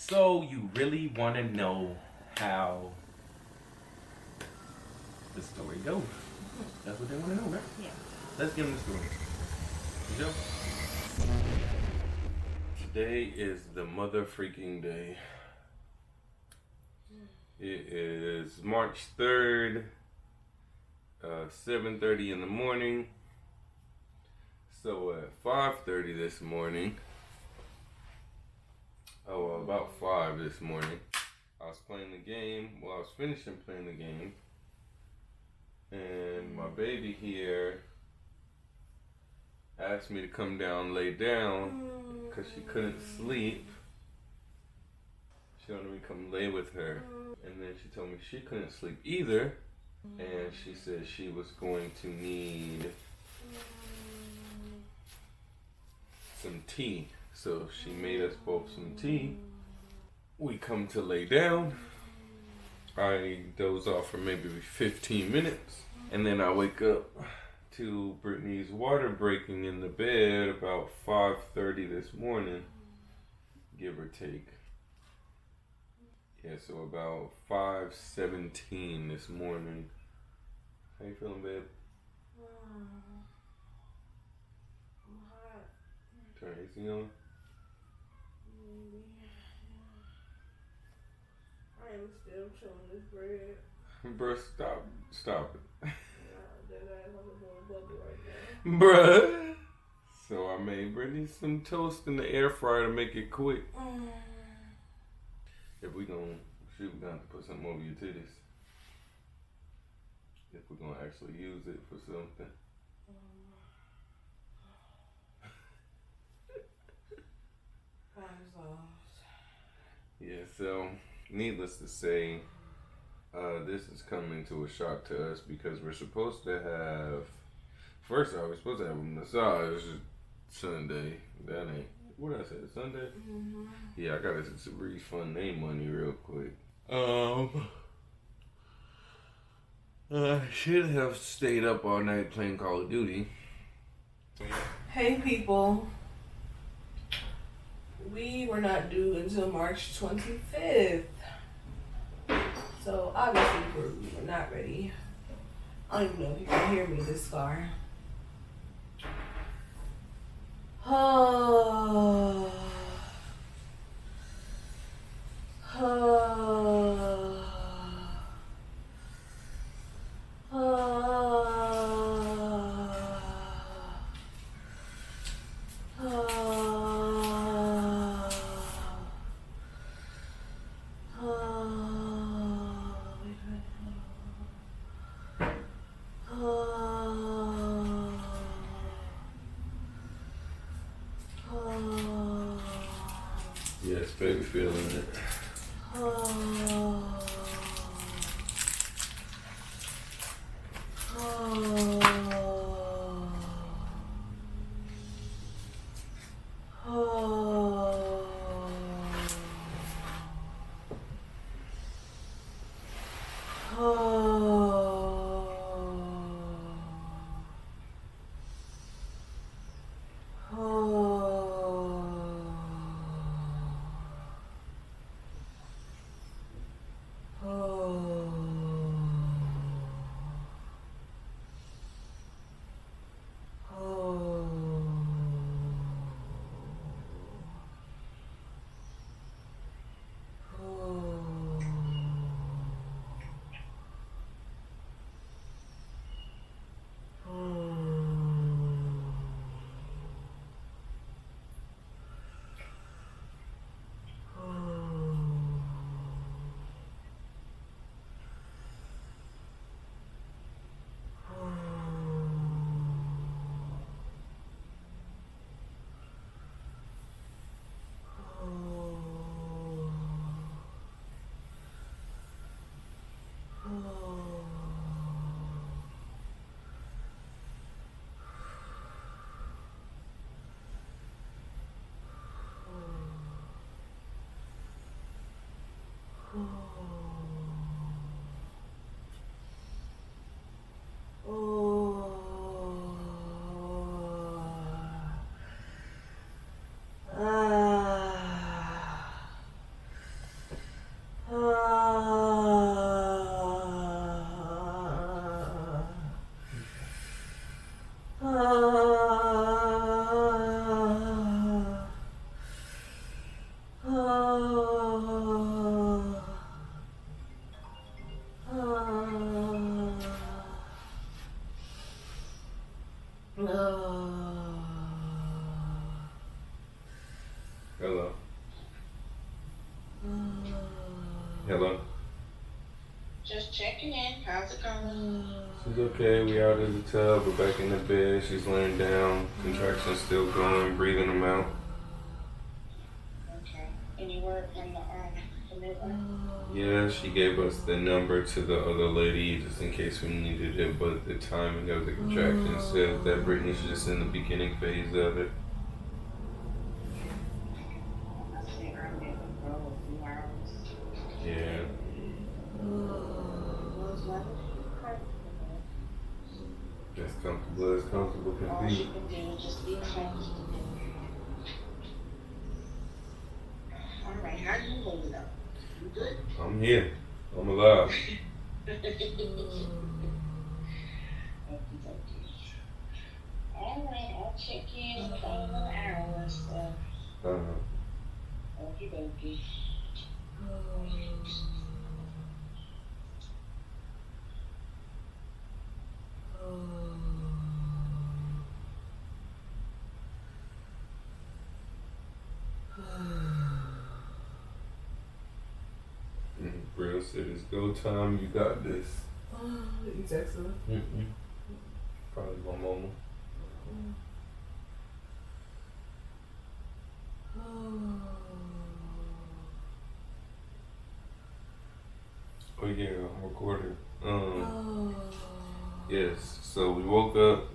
So you really want to know how the story goes? That's what they want to know, right? Yeah. Let's give them the story. Joe? Today is the mother freaking day. It is March 3rd, 7:30 in the morning. So at 5:30 this morning, about 5 this morning, I was playing the game. Well, I was finishing playing the game. And my baby here asked me to come down, lay down, because she couldn't sleep. She wanted me to come lay with her. And then she told me she couldn't sleep either. And she said she was going to need some tea. So she made us both some tea. We come to lay down. I doze off for maybe 15 minutes. And then I wake up to Brittany's water breaking in the bed about 5:30 this morning, give or take. Yeah, so about 5:17 this morning. How you feeling, babe? I'm hot. Turn AC on. I am still chewing this bread. Bruh, stop it. That ass on the bubble right now. Bruh. So I made Brittany some toast in the air fryer to make it quick. If we gonna shoot, we're gonna have to put something over your titties. If we're gonna actually use it for something. Yeah, so needless to say, this is coming to a shock to us because we're supposed to have, first off, we're supposed to have a massage Sunday. That ain't, what did I say, Sunday? Mm-hmm. Yeah, I gotta refund name money real quick. I should have stayed up all night playing Call of Duty. Hey people. We were not due until March 25th. So obviously we're not ready. I don't even know if you can hear me this far. Oh. Oh. Yes, baby, feeling it. Hello. Hello. Just checking in. How's it going? She's okay. We out of the tub. We're back in the bed. She's laying down. Contractions still going. Breathing them out. Okay. Any word from the midwife? Yeah, she gave us the number to the other lady just in case we needed it. But the timing of the contractions says that Brittany's just in the beginning phase of it. I see earlier for a few hours. Yeah. Was weather As comfortable as comfortable can all she be. can do is just be comfortable. Alright, how you holding up? You good? I'm here. I'm alive. Alright, I'll check in in about another hour or so. Okie dokie. Real said it's go time. You got this. You text her? Probably my mama. Oh yeah, I'm recording. Yes. So we woke up.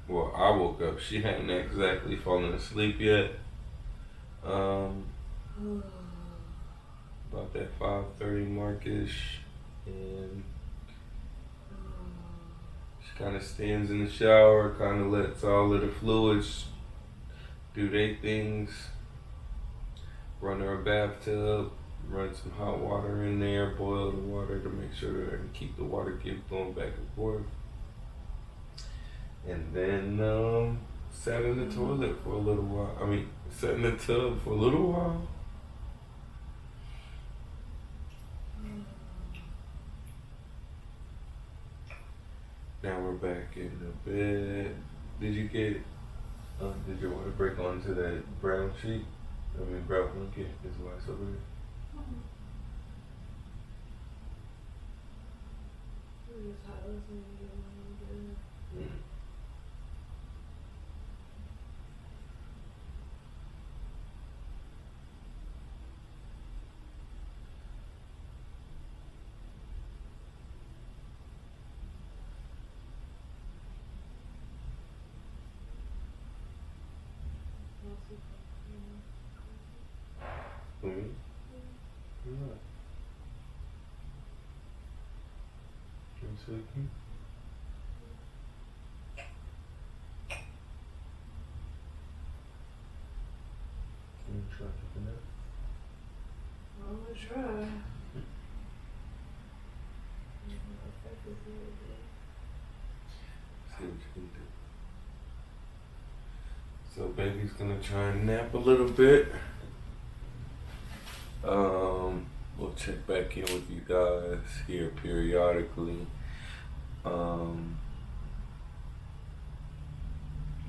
Well, I woke up. She hadn't exactly fallen asleep yet. About that 5:30 markish, and she kind of stands in the shower, kind of lets all of the fluids do their things. Run her a bathtub, run some hot water in there, boil the water to make sure that I can keep the water keep going back and forth. And then sat in the toilet for a little while. Sat in the tub for a little while. Now we're back in the bed. Did you get? Did your water break onto that brown sheet? Brown blanket is why it's over there. For me? What? You sleeping? Can you try taking that? I'm gonna try. See what you can do. So baby's gonna try and nap a little bit. We'll check back in with you guys here periodically.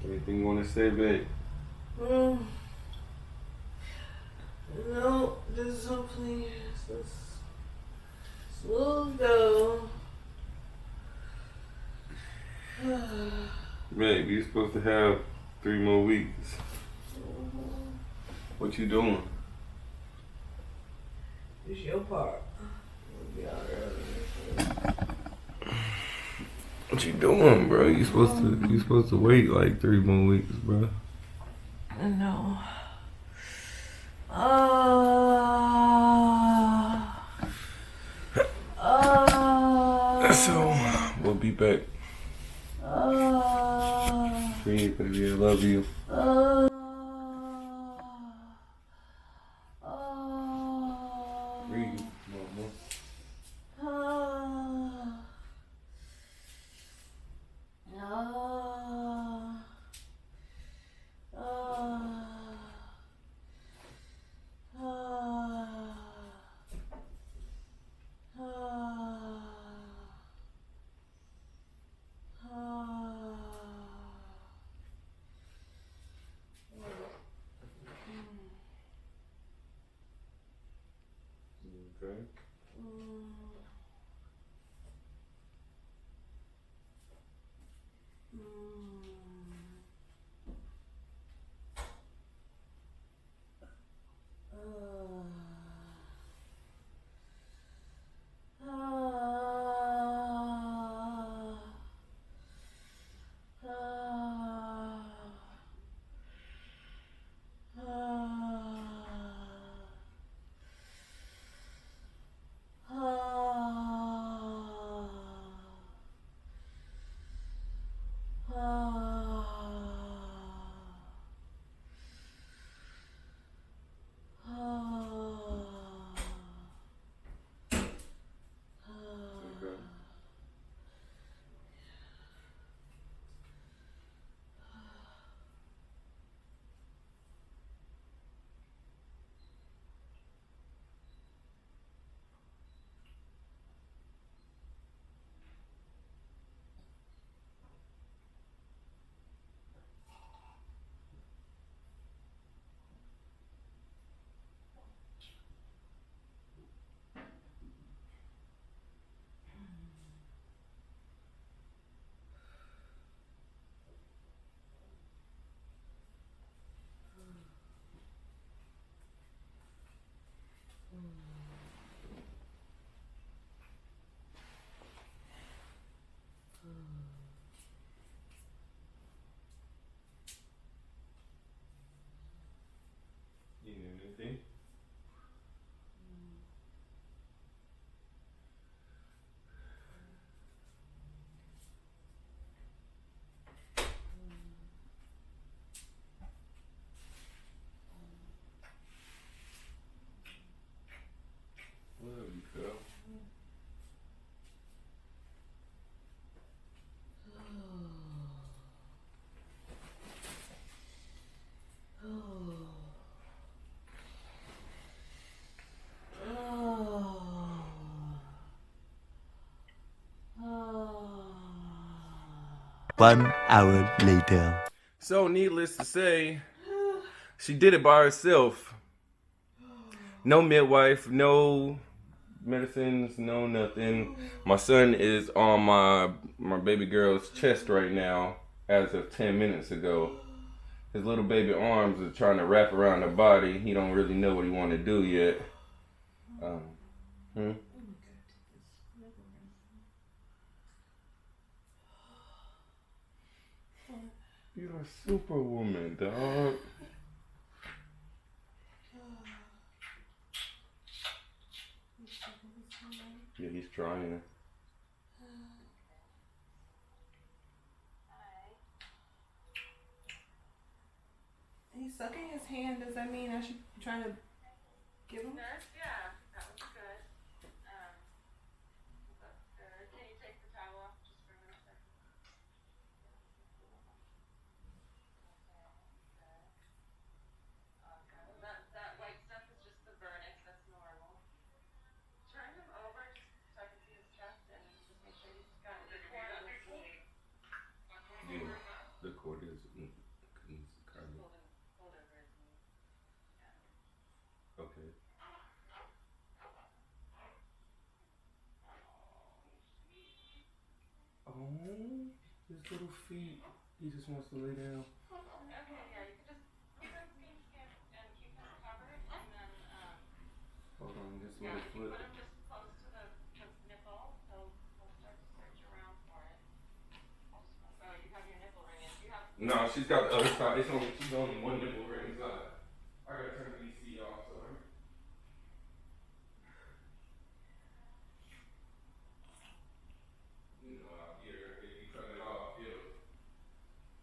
Anything you wanna say, babe? No, just hopefully it's smooth go. Babe, you're supposed to have 3 more weeks. What you doing? It's your part. We'll be out early. What you doing, bro? You supposed to wait like 3 more weeks, bro. I know. So we'll be back. Breathe, baby. I love you. Breathe, mama. Okay. Okay. You need anything? Whatever you feel. One hour later. So, needless to say, she did it by herself. No midwife, no medicines, no nothing. My son is on my baby girl's chest right now as of 10 minutes ago. His little baby arms are trying to wrap around her body. He don't really know what he want to do yet. You're a superwoman, dog. Yeah, he's trying. He's sucking his hand. Does that mean I should try to give him? Yeah, that was good. That's good. Can you take the towel off just for a minute? Okay. That white stuff is just the vernix. That's normal. Turn him over just so I can see his chest and just make sure he's got the cord on his sleeve. Yeah, the cord is kind of. Hold over his knee. Yeah. Okay. Oh, his little feet. He just wants to lay down. Okay, yeah, you can just keep him and keep him covered and then Hold on, his yeah, little if you foot. put him just close to the nipple, he'll start to search around for it. Oh, you have your nipple ring in. Do you have No, she's got the other side. She's only one nipple right inside. I gotta turn the DC off, sorry. You know, out here, if you turn it off,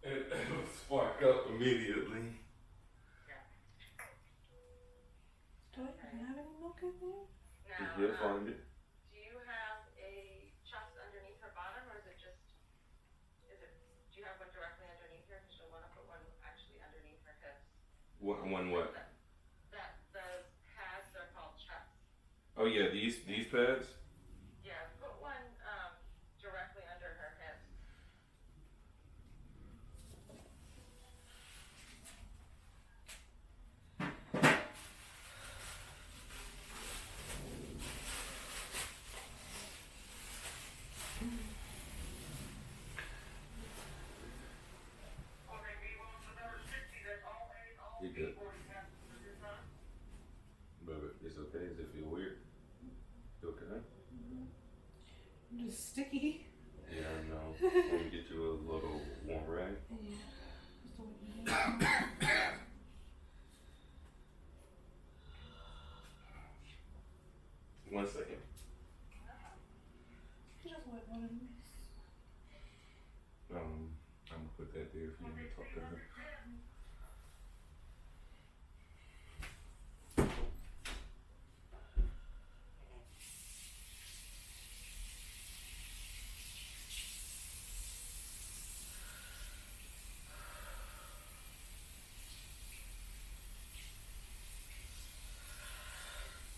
it'll spark up immediately. Do I even have any milk in there? now? He'll find it. Do you have a chest underneath her bottom, or do you have one directly underneath her? Because you'll want to put one actually underneath her hips. One what? Those pads are called chest. Oh yeah, these pads. Yeah, put one directly under her hips. Just sticky. Yeah, I know. Let me get you a little warm rag. Yeah. Just the way you do it. One second. Just wet one of these. I'm gonna put that there for you to talk to her.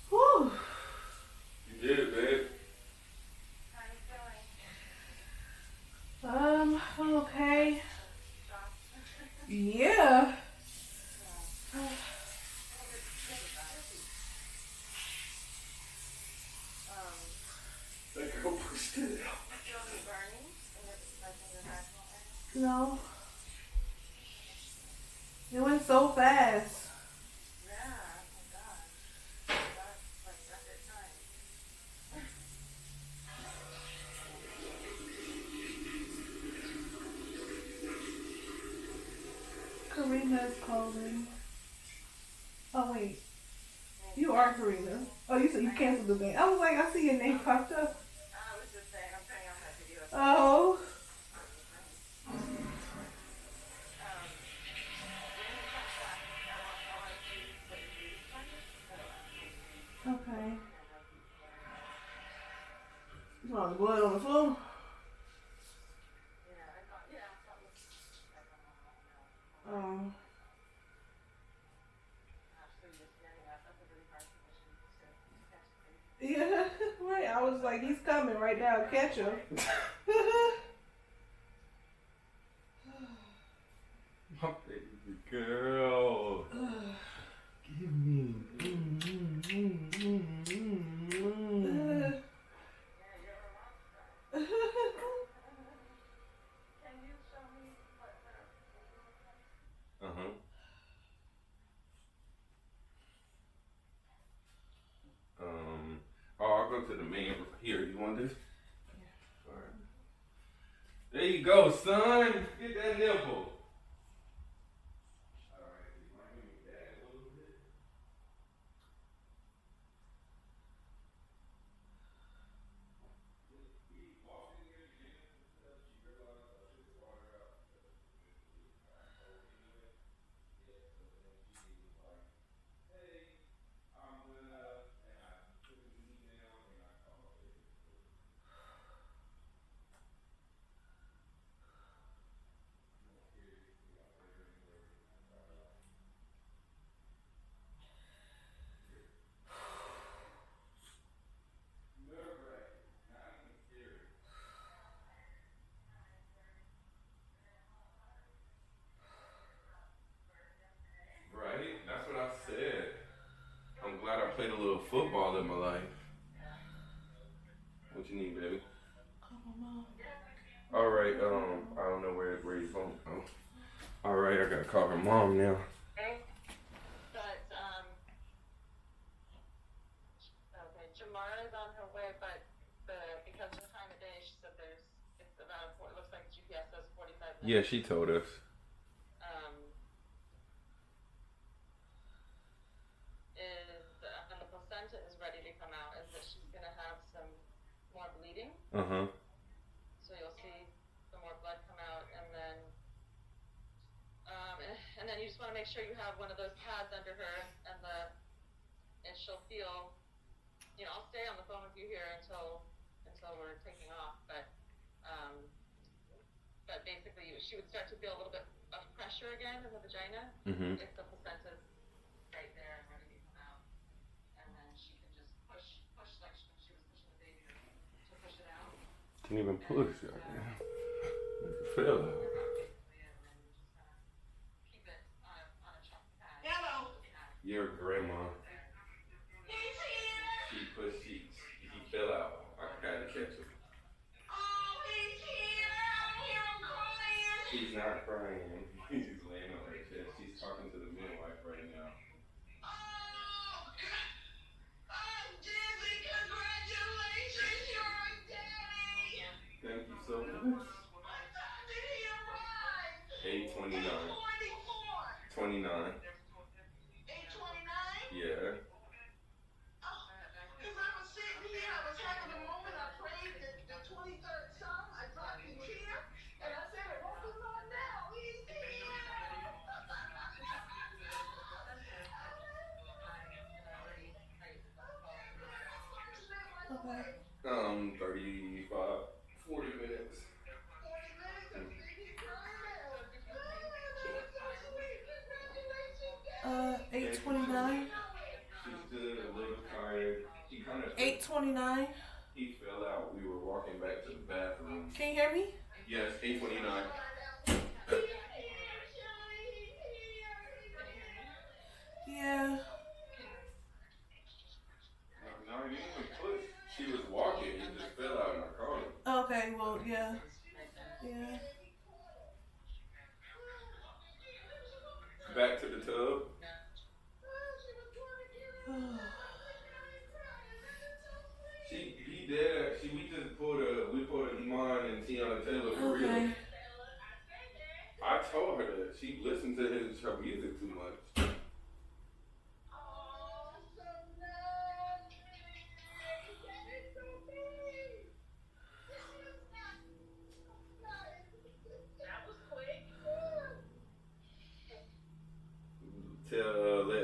Whew. You did it, babe. How you feeling? Okay. Shocked? Yeah. That girl pushed it out. Feel any burning in your, like in your vaginal area? No. It went so fast. Yeah, oh my god. That's like record time. Karina's calling. Oh wait. You are Karina. Oh, you said you canceled the thing. I was like, I see your name popped up. I was just saying, I'm turning off that video. Oh. Okay. You want blood on the floor? Oh. Yeah, right. I was like, he's coming right now. Catch him. My baby girl. Give me. Uh-huh. I'll go to the main here. You want this? Yeah. All right. There you go, son. Get that nipple. All right. You might move that a little bit. Right? That's what I said. I'm glad I played a little football in my life. What you need, baby? Call my mom. All right. I don't know where he's going. Oh. All right. I gotta call her mom now. But, okay, Jamara's on her way, but because of the time of day, she said it's about, it looks like GPS says 45 minutes. Yeah, she told us. And the placenta is ready to come out, is that she's gonna have some more bleeding. Uh-huh. So you'll see some more blood come out, and then you just want to make sure you have one of those pads under her, and she'll feel. I'll stay on the phone with you here until we're taking off, but basically she would start to feel a little bit of pressure again in the vagina if the placenta's right there and ready to come out, and then she can just push like she was pushing the baby to push it out. Can't even push. You can feel it. Your grandma. She pushed, he fell out. I had to catch him. Oh, he's here. I hear him crying. She's not crying. She's laying on her chest. She's talking to the midwife right now. Oh, God. Oh, Dizzy, congratulations. You're a daddy. around 35, 40 minutes. 40 minutes of baby crying. Congratulations, 8:29. She's good, a little tired. He kind of 8:29. he fell out. We were walking back to the bathroom. Can you hear me? Yes, 8:29. Yeah. No, he didn't even push. She was walking. He just fell out and I caught him. Okay. Well, yeah. Yeah. Back to the tub. He did. We just pulled Iman and Tiana Taylor for real. Okay. I told her that she listened to her music too much.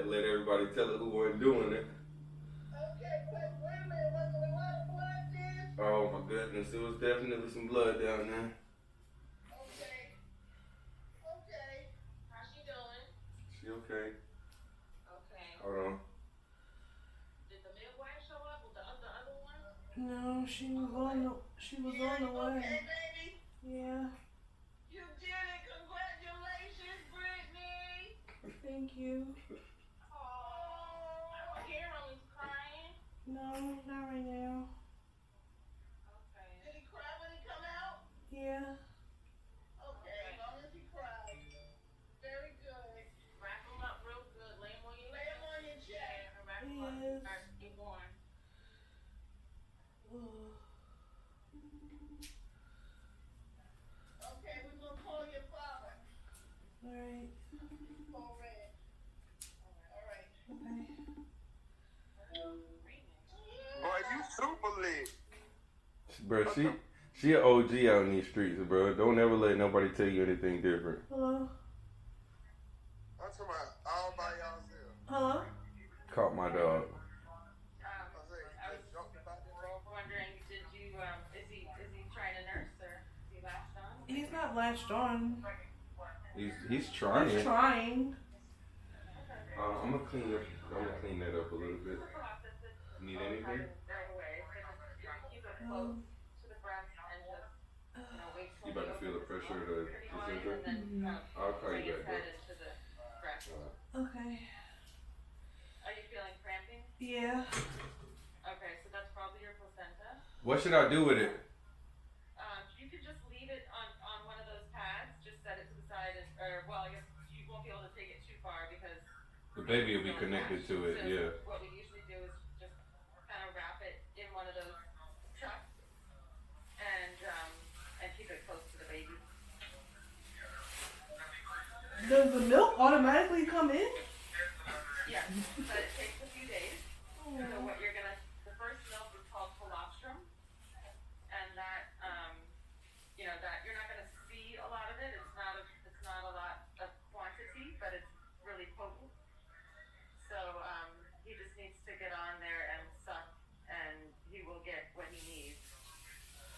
Let everybody tell her who wasn't doing it. Oh my goodness, it was definitely some blood down there. Okay. How's she doing? She okay? Okay. Hold on. Did the midwife show up with the other one? No, she was on the way. Okay, baby. Yeah. You did it. Congratulations, Brittany. Thank you. Oh, Carolyn's crying. No, not right now. Okay. did he cry when he come out? Yeah. Okay, as long as he cried. Very good. Wrap him up real good. Lay him on your Lay him on your chest. and wrap him up. Yes. Be warm. Okay, we're gonna call your father. All right. Call Red. All right. Okay. Boy, you super lit. Bro, she an OG out in these streets, bro. Don't ever let nobody tell you anything different. Hello. I'm talking about all by yourself. Hello. Caught my dog. I was wondering, did you is he trying to nurse or is he latched on? He's not latched on. He's trying. He's trying. I'm gonna clean that up a little bit. Need anything? Right away. So just keep it close to the breast and just wait till You about to feel the pressure of the placenta? and then I'll call you bring his back, head into the breast. Okay. Are you feeling cramping? Yeah. Okay, so that's probably your placenta. What should I do with it? You could just leave it on one of those pads. Just set it to the side, I guess you won't be able to take it too far because The baby will be connected to it, so yeah. what we usually do is just kind of wrap it in one of those chucks and keep it close to the baby. Does the milk automatically come in? Yes, but it takes a few days. So what the first milk is called colostrum, and that that you're not gonna see a lot of it. It's not a lot of quantity, but it's really potent. So he just needs to get on there and suck, and he will get what he needs.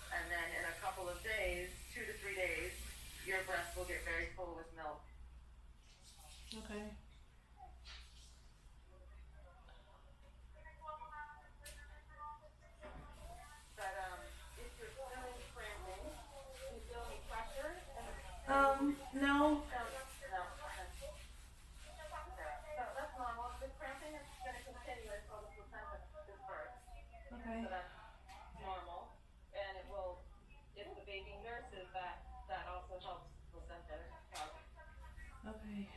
And then in a couple of days, 2 to 3 days, your breast will get very full with milk. Okay. But if you're feeling cramping, do you feel any pressure? No. No. Okay. So that's normal. The cramping is going to continue until the placenta is birthed. Okay. So that's normal. And it will, if the baby nurses, that also helps the placenta count. Okay.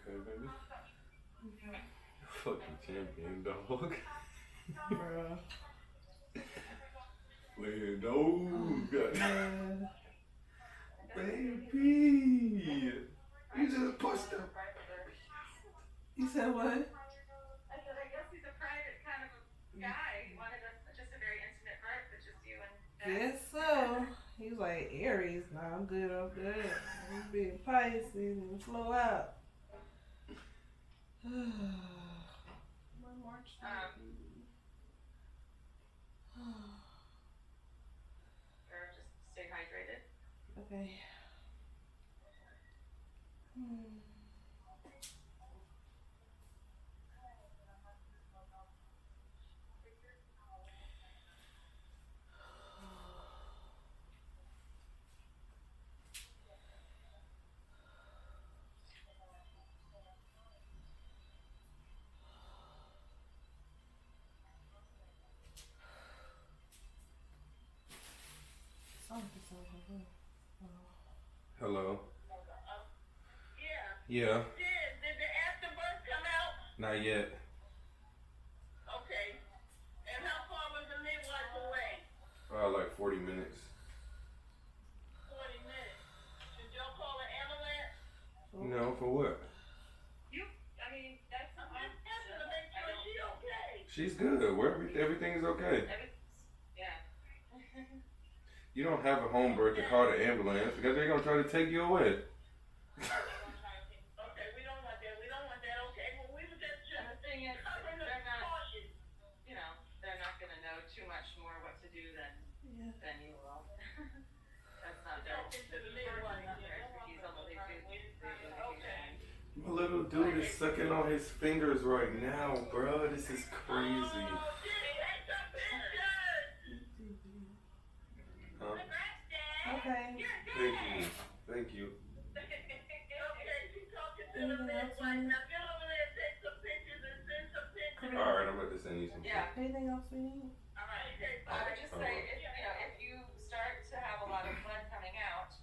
Okay, baby. Fucking champion, dog. Bruh. Laying dog. Yeah. Baby. You just pushed him. You said what? I said, I guess he's a private kind of a guy. He wanted just a very intimate birth with just you and Dad. Yes, so. He was like, Aries. Nah, I'm good off that. I'm being Pisces and flow out. My March. Or just stay hydrated. Okay. Hello. Yeah. Yeah. Did the afterbirth come out? Not yet. Okay. And how far was the midwife away? Like 40 minutes. 40 minutes. Did y'all call an ambulance? No, for what? That's I'm just checking to make sure she's okay. She's good. Everything is okay. Yeah. You don't have a home birth to call the ambulance because they're gonna try to take you away. Okay, we don't want that. We don't want that. Okay, well, we were just And the thing is, covering the they're not, caution. they're not gonna know too much more what to do than you will. That's not their Talking to the midwife. expertise, although they do everything. My little dude is sucking on his fingers right now, bro. This is crazy. Oh, Diddy, take some pictures. Huh? Congrats, Dad. Okay. You're good. Thank you. Thank you. Okay, she's talking to the midwife. Now get over there and take some pictures and send some pictures. All right, I'm about to send you some. Yeah. Anything else we need? All right, okay, I would bye. just say, if you start to have a lot of blood coming out,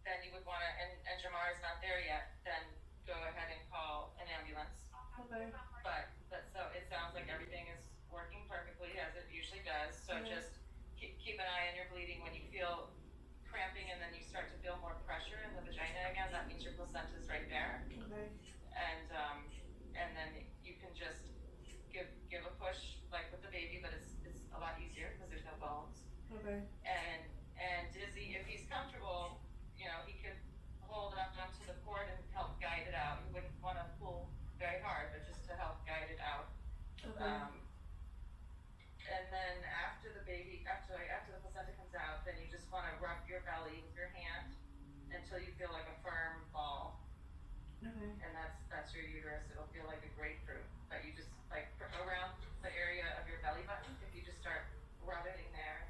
then you would want to, and Jamar's not there yet, then go ahead and call an ambulance. Okay. But so it sounds like everything is working perfectly as it usually does. So just keep an eye on your bleeding. When you feel cramping and then you start to feel more pressure in the vagina again, that means your placenta's right there. Okay. And then you can just give a push like with the baby, but it's a lot easier because there's no bones. Okay. And Dizzy, if he's comfortable, he could hold up onto the cord and help guide it out. You wouldn't want to pull very hard, but just to help guide it out. Okay. And then after the placenta comes out, then you just want to rub your belly with your hand until you feel like a firm ball. Okay. And that's your uterus. It'll feel like a grapefruit. But you just like around the area of your belly button, if you just start rubbing there,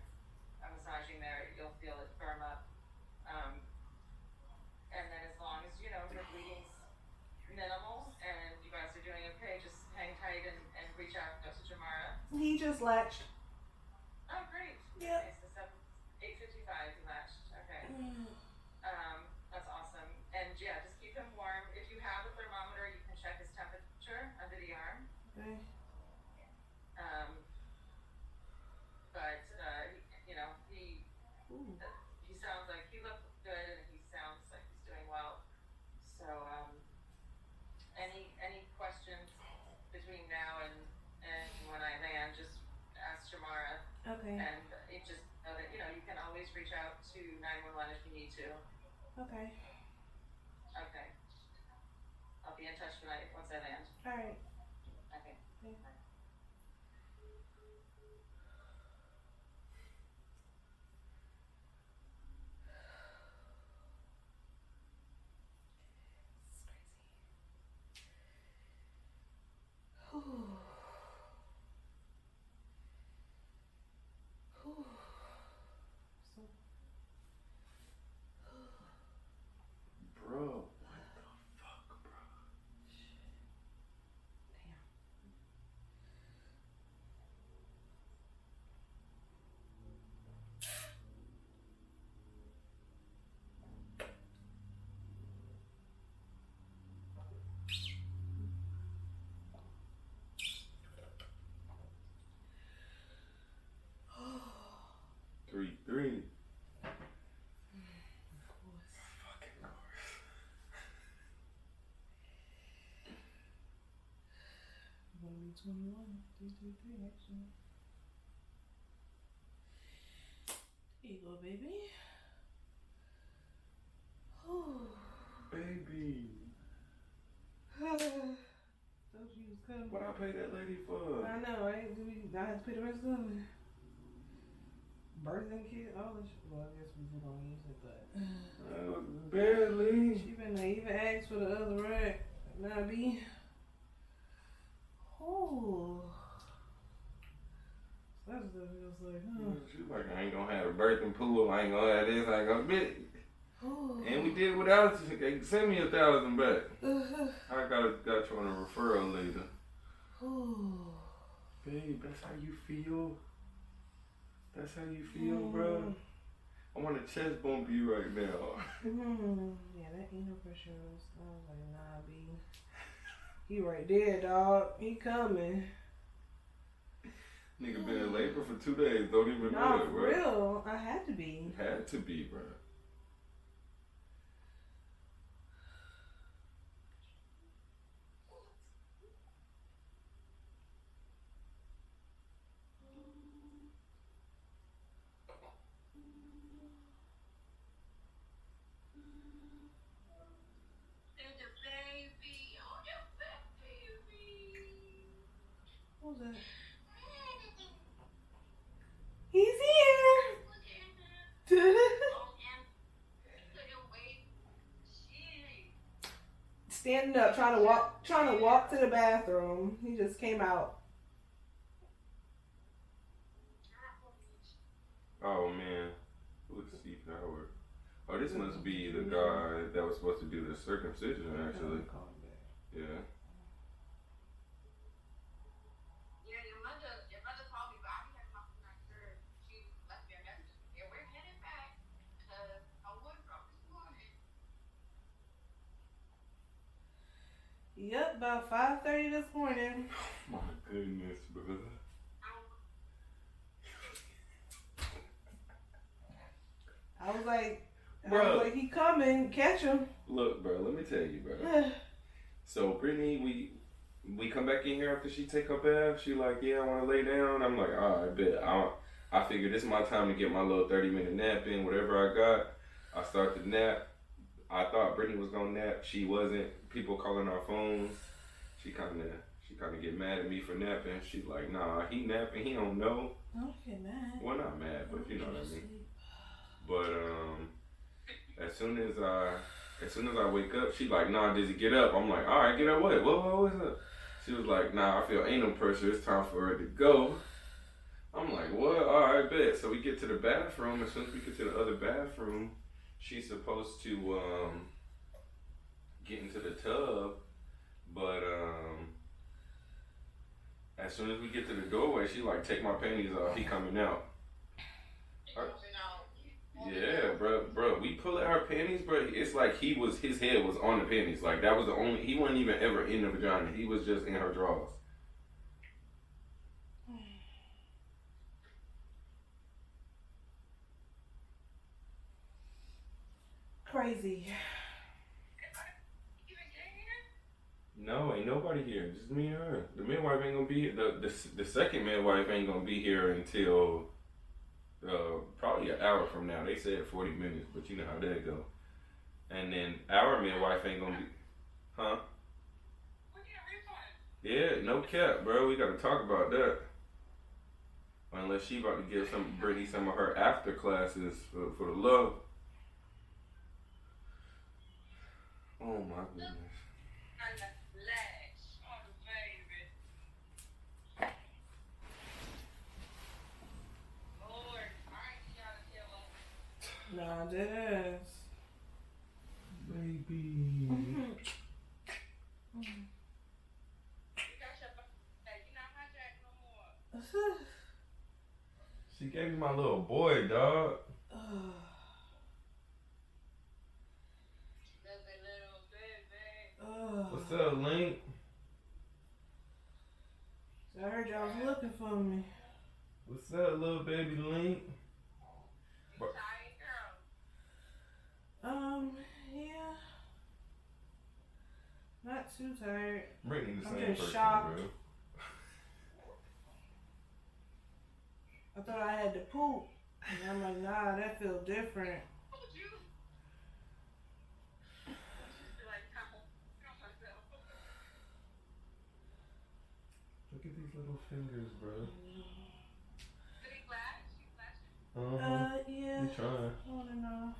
massaging there, you'll feel it firm up. And then as long as your bleeding's minimal and you guys are doing okay, just hang tight and reach out to Jamara. He just latched. Oh, great. Yep. Nice. The 8:55 you matched. Okay. That's awesome. And yeah, just keep him warm. If you have a thermometer, you can check his temperature under the arm. Okay. But he sounds like he looked good and he sounds like he's doing well. So any questions between now and when I land, just ask Jamara. Okay. And you just know that you can always reach out to 911 if you need to. Okay. Okay. I'll be in touch tonight once I land. All right. Okay. Bro, what the fuck, bro? Three. Fucking course. 21. 3, actually. Here you go, baby. Ooh. Baby. Thought you was coming. What I pay that lady for? I know, right? Do we not have to pay the rest of it? Birthing kit, all this shit. Well, I guess we were gonna use it, but Barely. she been even asked for the other rack. Now be. Oh. So that's what it feels like, huh? She like, I ain't gonna have a birthing pool. I ain't gonna have this. I ain't gonna get it. Ooh. And we did without it. Send me 1,000 back. I got you on a referral later. Ooh. Babe, that's how you feel. That's how you feel, bro. I want to chest bump you right now. Yeah, that ain't no pressure. I was like, nah, B. He right there, dog. He coming. Nigga been in labor for 2 days. Don't even know Nah, it, for bro. real. I had to be. Had to be, bro. What was that? He's here. Standing up, trying to walk to the bathroom. He just came out. Oh, man. Let's see power. Oh, this must be the guy that was supposed to do the circumcision, actually. Yeah. Yep, about 5:30 this morning. My goodness, brother. I was like, Bro. he coming, catch him. Look, bro, let me tell you, bro. So, Brittany, we come back in here after she take her bath. She like, yeah, I want to lay down. I'm like, all right, bet. I figured this is my time to get my little 30-minute nap in, whatever I got. I start to nap. I thought Brittany was gonna nap. She wasn't. People calling our phones. She kind of get mad at me for napping. She's like, nah, he napping. He don't know. Don't get mad. Well, not mad, but you know what I mean. But as soon as I wake up, she like, nah, Dizzy, get up. I'm like, all right, get up. What? What's up? She was like, nah, I feel anal pressure. It's time for her to go. I'm like, what? All right, bet. So we get to the bathroom. As soon as we get to the other bathroom, she's supposed to get into the tub, but as soon as we get to the doorway, she like, take my panties off. He coming out. Yeah, bro. We pull at her panties, bro. It's like his head was on the panties. Like that was the only. He wasn't even ever in the vagina. He was just in her drawers. Crazy. No, ain't nobody here. Just me and her. The midwife ain't gonna be here. The second midwife ain't gonna be here until probably an hour from now. They said 40 minutes, but you know how that go. And then our midwife ain't gonna be, huh? Yeah, no cap, bro. We gotta talk about that. Unless she about to give Brittany some of her after classes for the love. Oh my goodness. Nah, dead ass. Baby. She gave me my little boy, dog. What's up, Link? I heard y'all was looking for me. What's up, little baby Link? Yeah. Not too tired. Brittany the I'm same just person, shocked. bro. I thought I had to poop. And I'm like, nah, that feels different. Look at these little fingers, bro. Did he flash? He flashed it? Yeah. We trying. On and off.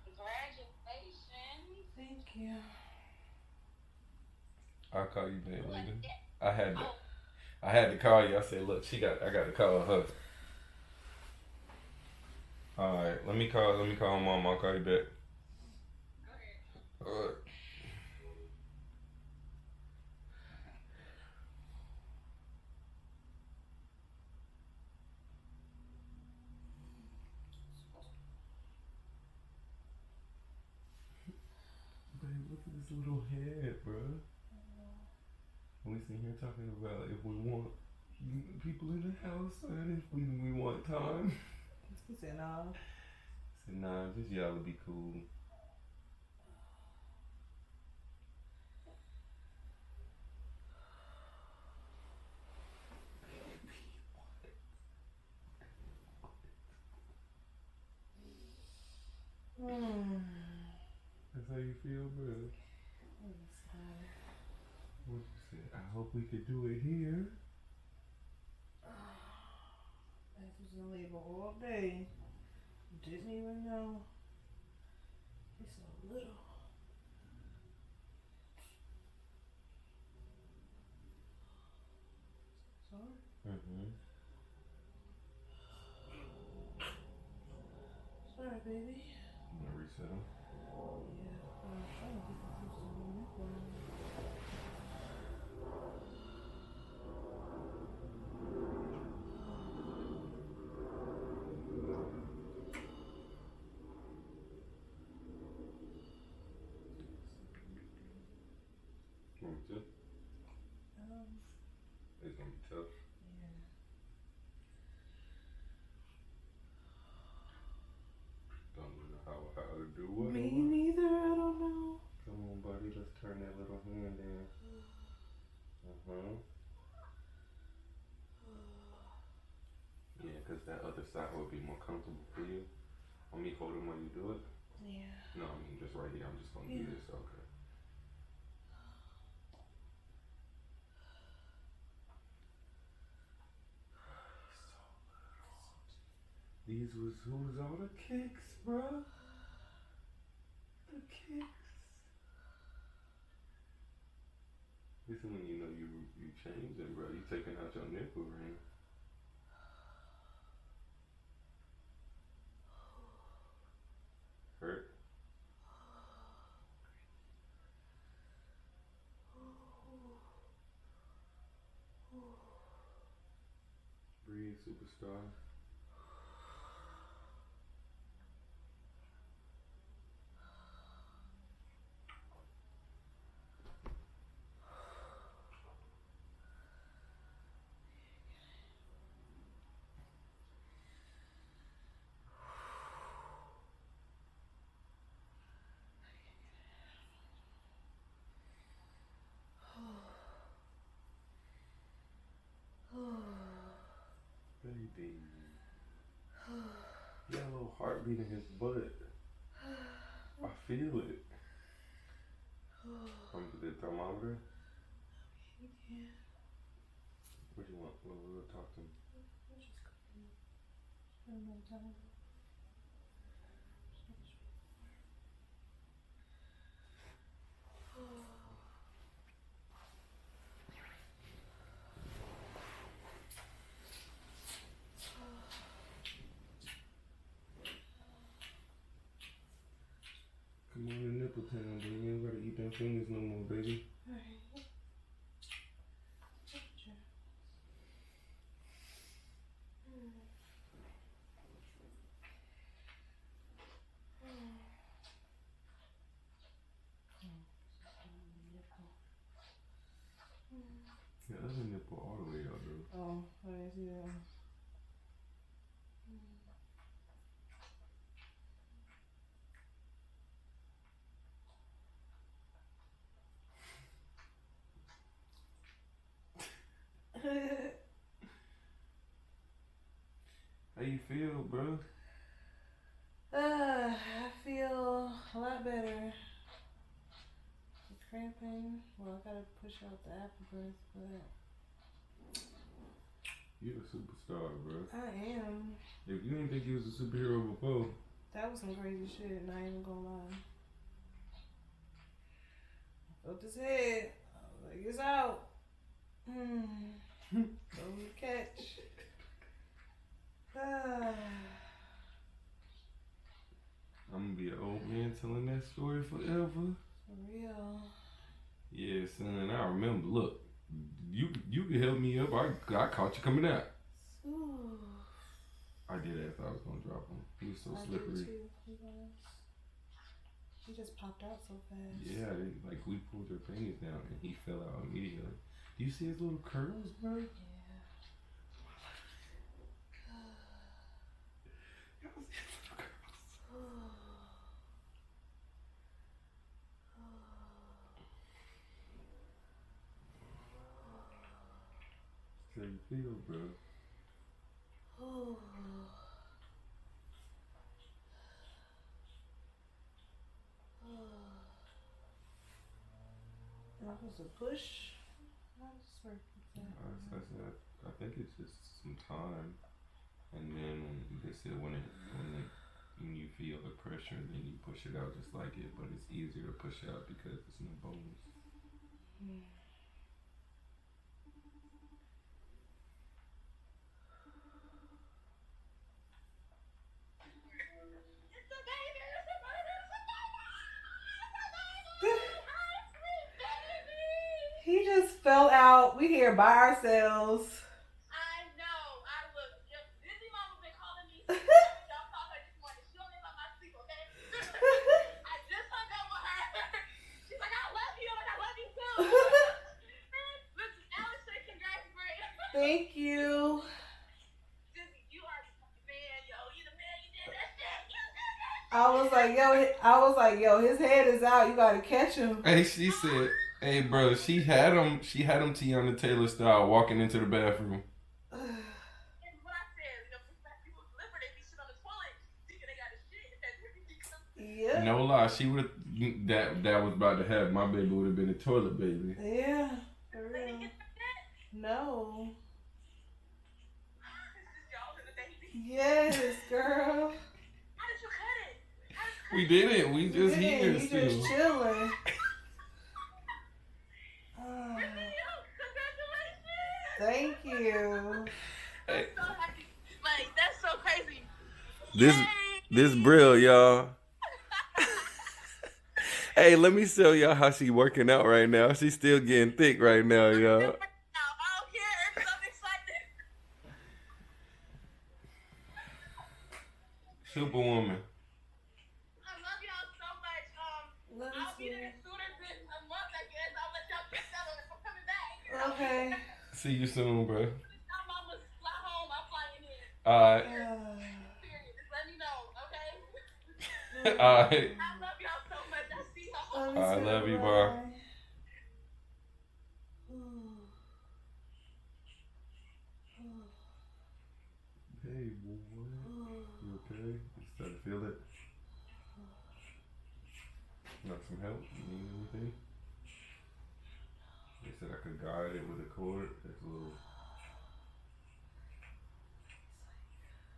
Congratulations. Thank you. I'll call you back later. I had to call you. I said, look, I got to call her. All right, let me call mom. I'll call you back. All right. Babe, look at this little head, bro. We sitting here talking about if we want people in the house and if we want time. He said, nah. I said, nah, just y'all would be cool. That's how you feel, bro? What you said? I hope we could do it here. I was in labor all day. Didn't even know. It's so little. Sorry? Sorry, baby. You wanna reset them? Yeah, I'm trying to get this to the nipple. Want me to? It's gonna be tough. Yeah. Don't know how to do what. Me neither, I don't know. Come on, buddy, let's turn that little hand in. Yeah, because that other side would be more comfortable for you. Want me hold him while you do it? Yeah. No, I mean just right here. I'm just gonna do this. Okay. These was who's all the kicks, bruh. The kicks. This is when you know you changing, bro. You taking out your nipple ring. Hurt? Breathe, superstar. Baby. He got a little heartbeat in his butt. I feel it. Come to the thermometer? Yeah. What do you want? We'll talk to him. We're just going to spend more time. Come on to nipple town, baby. You ain't gotta eat them fingers no more, baby. Alright. The other nipple all the way out, though. Oh, I didn't see that. feel, bro? I feel a lot better. The cramping. Well, I gotta push out the afterbirth, but You're a superstar, bro. I am. If you didn't think you was a superhero before, That was some crazy shit, not even gonna lie. I felt his head. I was like, it's out. Going to catch. I'm gonna be an old man telling that story forever. For real. Yeah, son, I remember. Look, you can help me up. I caught you coming out. Ooh. I did ask I was gonna drop him. He was so slippery. Did too. He just popped out so fast. Yeah, like we pulled their fingers down and he fell out immediately. Do you see his little curls, bro? Yeah. How you feel, bro? That was a push. How does this work exactly? I think it's just some time, and then they said when you feel the pressure, then you push it out just like it. But it's easier to push out because it's no bones. He just fell out. We here by ourselves. I know. I was just busy. Mama's been calling me. Y'all call her this morning. She don't live on my sleep, okay? I just hung up with her. She's like, I love you. I'm like, I love you too. Listen, Alex said congrats, Britt. Thank you. You are the man, yo. You the man. You did that shit. You did that shit. I was like, yo, his head is out. You gotta catch him. Hey, she said, "Hey, bro, she had him Tiana Taylor style walking into the bathroom." And what I said, you know, people deliver, they be shit on the toilet, thinking they got the shit. Yeah. No lie, she would that was about to happen. My baby would have been a toilet baby. Yeah. For real. No. Yes, girl. How did you cut it? We didn't. We just here You still. just chilling. Congratulations! Thank you. Hey. So happy. Like, that's so crazy. This Brill, y'all. Hey, let me show y'all how she working out right now. She's still getting thick right now, y'all. I don't care. I'm excited. Superwoman. I love y'all so much. Love I'll be you. there as soon as it's a month, I guess. I'll let y'all get settled if I'm coming back. Okay. See you soon, bro. I'm almost fly home. I'm flying in. Alright. Period. Just let me know, okay? Alright. I love y'all so much. I see y'all. I love you, bro. Hey, boy. You okay? You starting to feel it? You want some help? You need anything? They said I could guide it with a cord. That's a little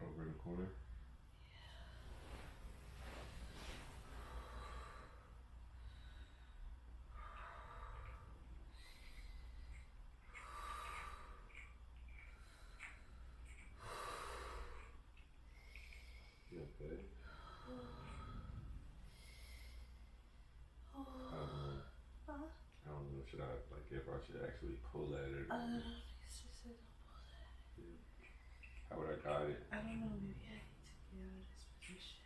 over in the corner. You okay? I don't know. Should I if I should actually pull at it? How would I guide it? I don't know, maybe I need to get out of this position.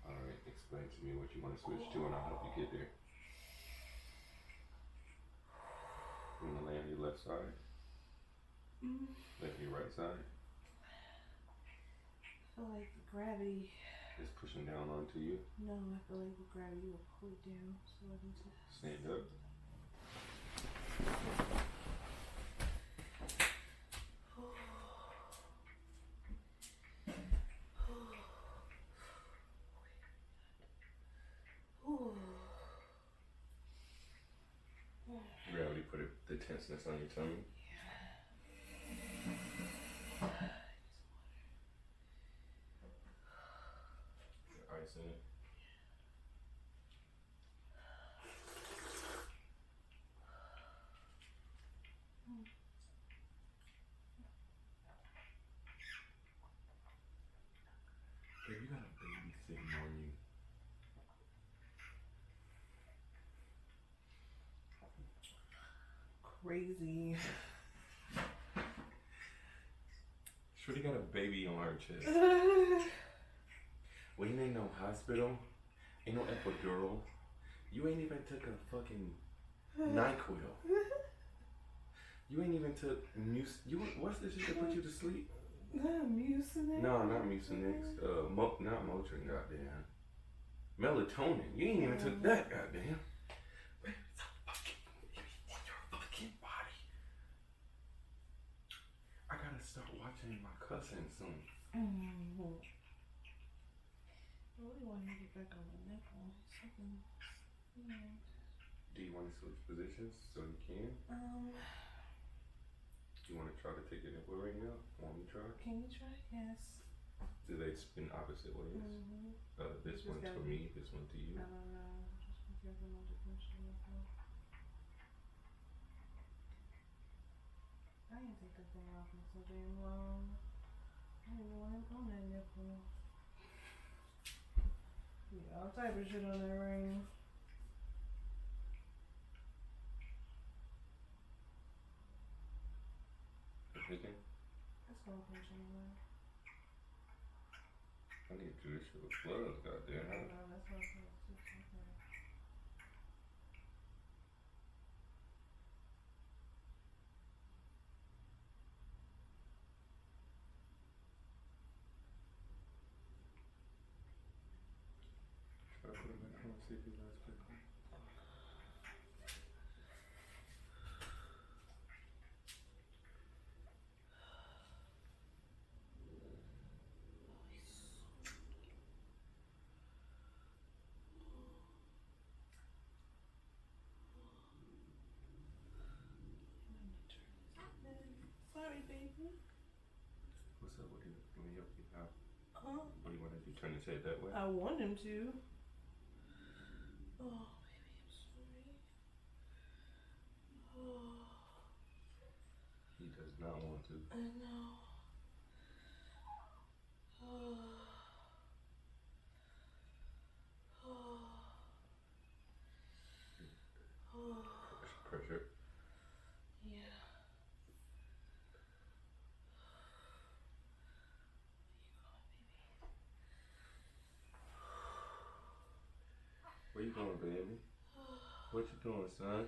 Alright, explain to me what you want to switch to and I'll help you get there. You want to lay on your left side? Left your right side? I feel like the gravity. It's pushing down onto you. No, I feel like the gravity will pull it down. So I need to Stand up. tenseness on your tummy. Ice in it. Babe, you got a baby sitting on you. Crazy. Shorty got a baby on her chest. We ain't no hospital. Ain't no epidural. You ain't even took a fucking NyQuil. You ain't even took what's the shit that put you to sleep? Mucinex? No, not Mucinex. Not Motrin, goddamn. Melatonin. You ain't even took that, goddamn. Baby, it's in your fucking body. I gotta start watching my cousin soon. Mm-hmm. I really want to get back on the nipple. Something. Yeah. Do you want to switch positions so you can? You want to try to take your nipple right now? Want me to try? Can you try? Yes. Do they spin opposite ways? Mm-hmm. This one's for me, this one to you. I don't know. Just be careful not to push your nipple. I didn't take that thing off in so damn long. I didn't even want it on that nipple. Yeah, all type of shit on that ring. Thinking? That's gonna punch anyway. I need to do this shit with gloves, goddamn. No, that's not supposed to. Okay. Try to put it back on, see if it lasts quickly. Sorry, baby. What's up? What do you want me to help you out? Huh? What do you want to do? Turn his head that way? I want him to. Oh, baby, I'm sorry. Oh, He does not want to. I know. Oh. Oh. Oh. Pressure. Yeah. Where you going, baby? What you doing, son?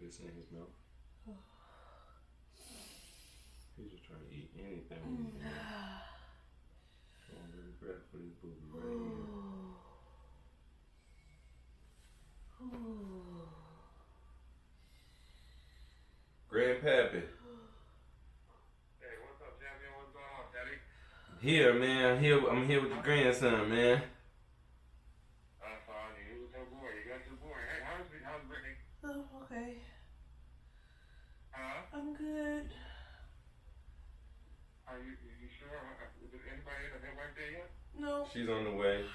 This in his mouth. He's just trying to eat anything. Oh, really grab for this booby right here. Grandpappy. Hey, what's up, champion? What's going on, Teddy? Here, man. I'm here with your grandson, man. I saw you. You was so bored. You got too bored. Hey, how's Brittany? Oh, okay. Huh? I'm good. Are you sure? Is there anybody in the midwife there yet? No. She's on the way.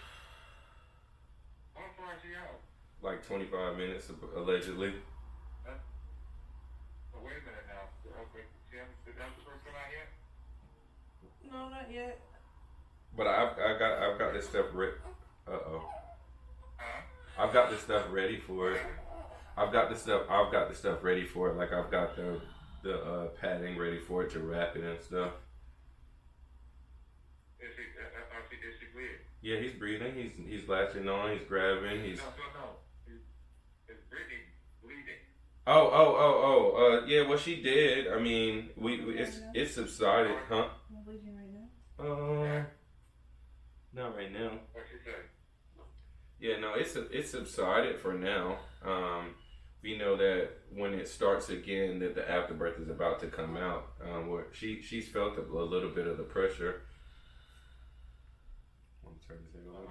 How far is she out? Like 25 minutes, allegedly. Oh, wait a minute now. Okay, she hasn't, did that first come out yet? No, not yet. But I've got this stuff ready. Huh? I've got this stuff ready for it. I've got the stuff ready for it. Like I've got the padding ready for it to wrap it and stuff. Is she bleeding? Yeah, he's breathing. He's latching on. He's grabbing. He's. No. Is Brittany bleeding? Yeah. Well, she did. I mean, it's subsided, huh? I'm bleeding right now. Not right now. What she say? Yeah, no, it's subsided for now. We know that when it starts again, that the afterbirth is about to come out. Where she's felt a little bit of the pressure. Want to turn this thing on?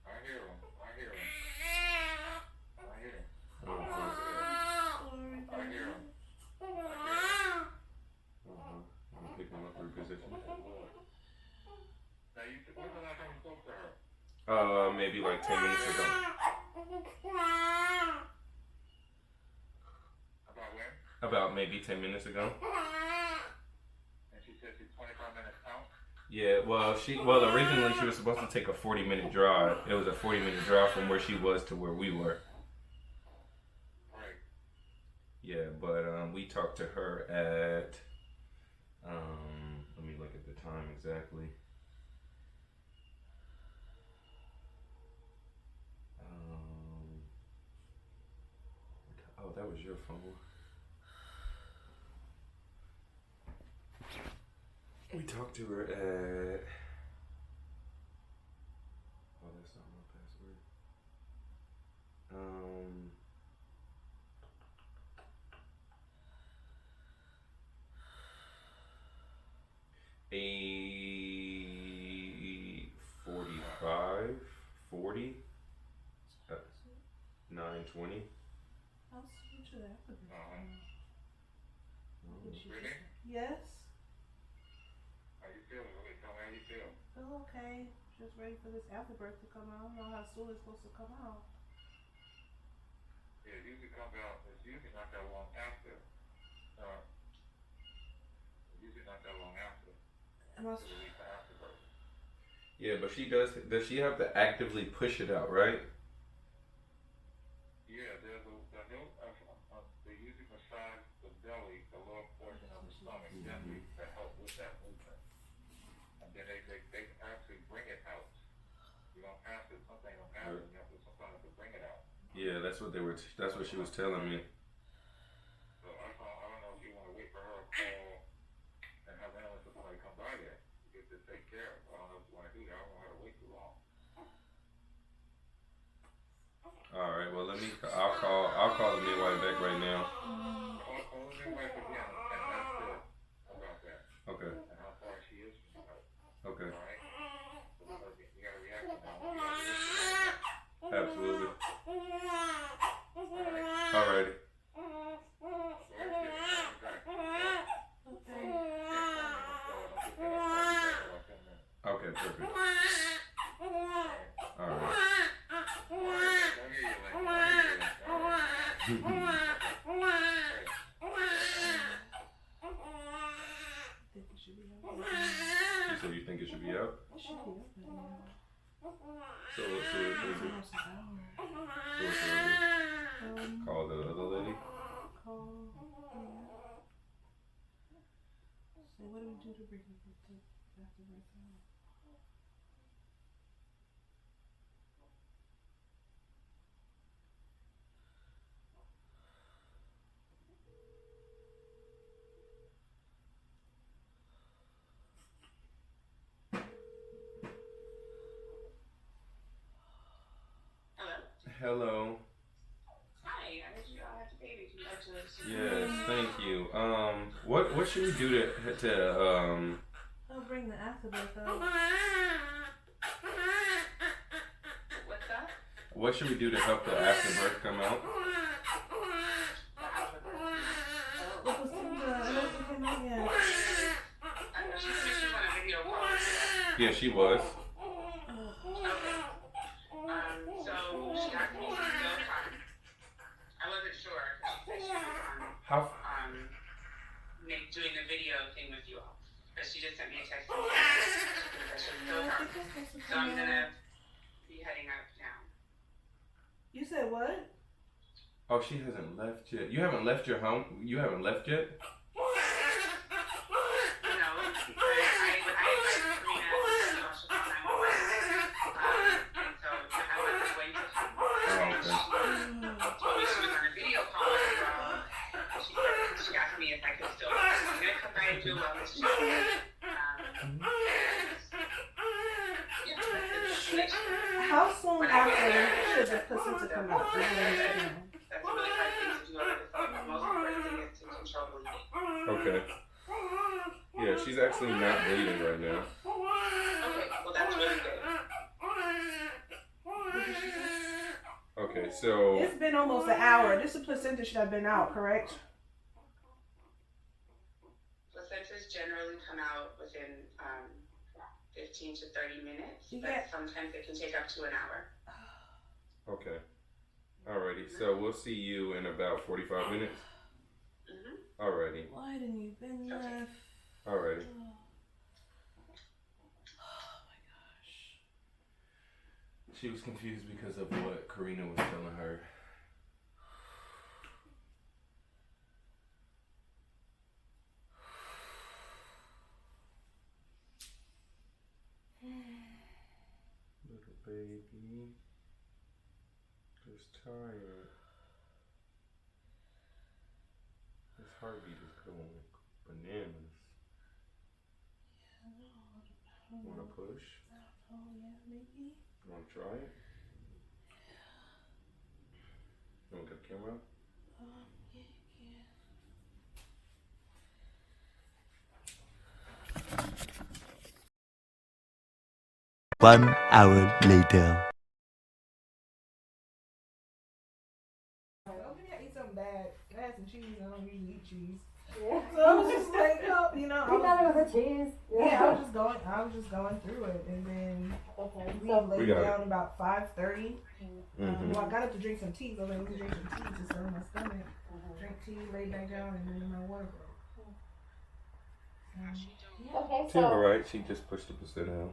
I hear him. I hear him. I hear him. I hear him. I'm picking him up reposition. Now, when's the last time you spoke to her? Maybe like 10 minutes ago. About when? About maybe 10 minutes ago. And she said she's 25 minutes out? Yeah, well, originally she was supposed to take a 40-minute drive. It was a 40-minute drive from where she was to where we were. Right. Yeah, but we talked to her at let me look at the time exactly. Oh, that was your phone. We talked to her at. Oh, that's not my password. 8:45, 40, 9:20. I'll switch to that. Really? Yes. How you feeling? Really? Tell me how you feel. Feel okay. Just ready for this afterbirth to come out. I don't know how soon it's supposed to come out. Yeah, it usually comes out. It's usually not that long after. It's usually not that long after. Am I To release the afterbirth. Yeah, but she does she have to actively push it out, right? Yeah, there's they usually massage the belly, the lower portion of the stomach, gently to help with that movement. And then they actually bring it out. You don't have to, something don't happen, you have to sometimes to bring it out. Yeah, that's what she was telling me. So I don't know if you want to wait for her to call and have somebody come by there to get this taken care of. I don't know if you want to do that. I don't want her to wait too long. All right, well I'll call the midwife back right now. Call the midwife again and ask her about that. Okay. And how far she is from her. Okay. All right? You got to react to that. Absolutely. Alrighty. Okay, perfect. Alright. think it should be out? You said you think it should be out? It should be out by now. So what is it? Almost an hour. So what should I do? Call the other lady? Call. So what do we do to bring it to afterbirth out? Hello. Hi, I heard you all have the baby. Congratulations. Yes, thank you. What should we do to I'll bring the afterbirth out. What's that? what should we do to help the afterbirth come out? It was in the, it hasn't came out yet. I know she said she was on a video call. Yeah, she was. So she asked me if it's still time. I wasn't sure because she said she was How? doing the video thing with you all. But she just sent me a text and said she was still time. So I'm gonna be heading out now. You said what? Oh, she hasn't left yet. You haven't left your home? You haven't left yet? No, because I advised Serena to watch the 911. And so I wasn't going to come. Oh, okay. She told me she was on a video call as well. She asked me if I could still watch. I'm gonna come by and do a wellness check. How soon after should the placenta come out? That's a really hard thing to do over the phone. The most important thing is to control bleeding. Okay. Yeah, she's actually not bleeding right now. Okay, well that's really good. Okay, so It's been almost an hour. This placenta should have been out, correct? Placentas generally come out within 15 to 30 minutes, but Yeah. sometimes it can take up to an hour. okay. Alrighty, so we'll see you in about 45 minutes. Mm-hmm. Alrighty. Why didn't you been left? Alrighty. Oh my gosh. She was confused because of what Karina was telling her. Little baby. Just tired. His heartbeat is going bananas. Wanna push? Oh yeah, maybe. Wanna try it? You wanna get the camera? Yeah, yeah. 1 hour later. Maybe I eat something bad. I had some cheese. I don't usually eat cheese. Yeah. So I was just like, oh, you know, It was a cheese. yeah, I was just going through it, and then Okay. we So, laid We got down about 5:30. Mm-hmm. Well, I got up to drink some tea. So I was drink some tea to settle my stomach. Drink tea, lay back down, and then my water broke. okay, She's so, alright, she just pushed the placenta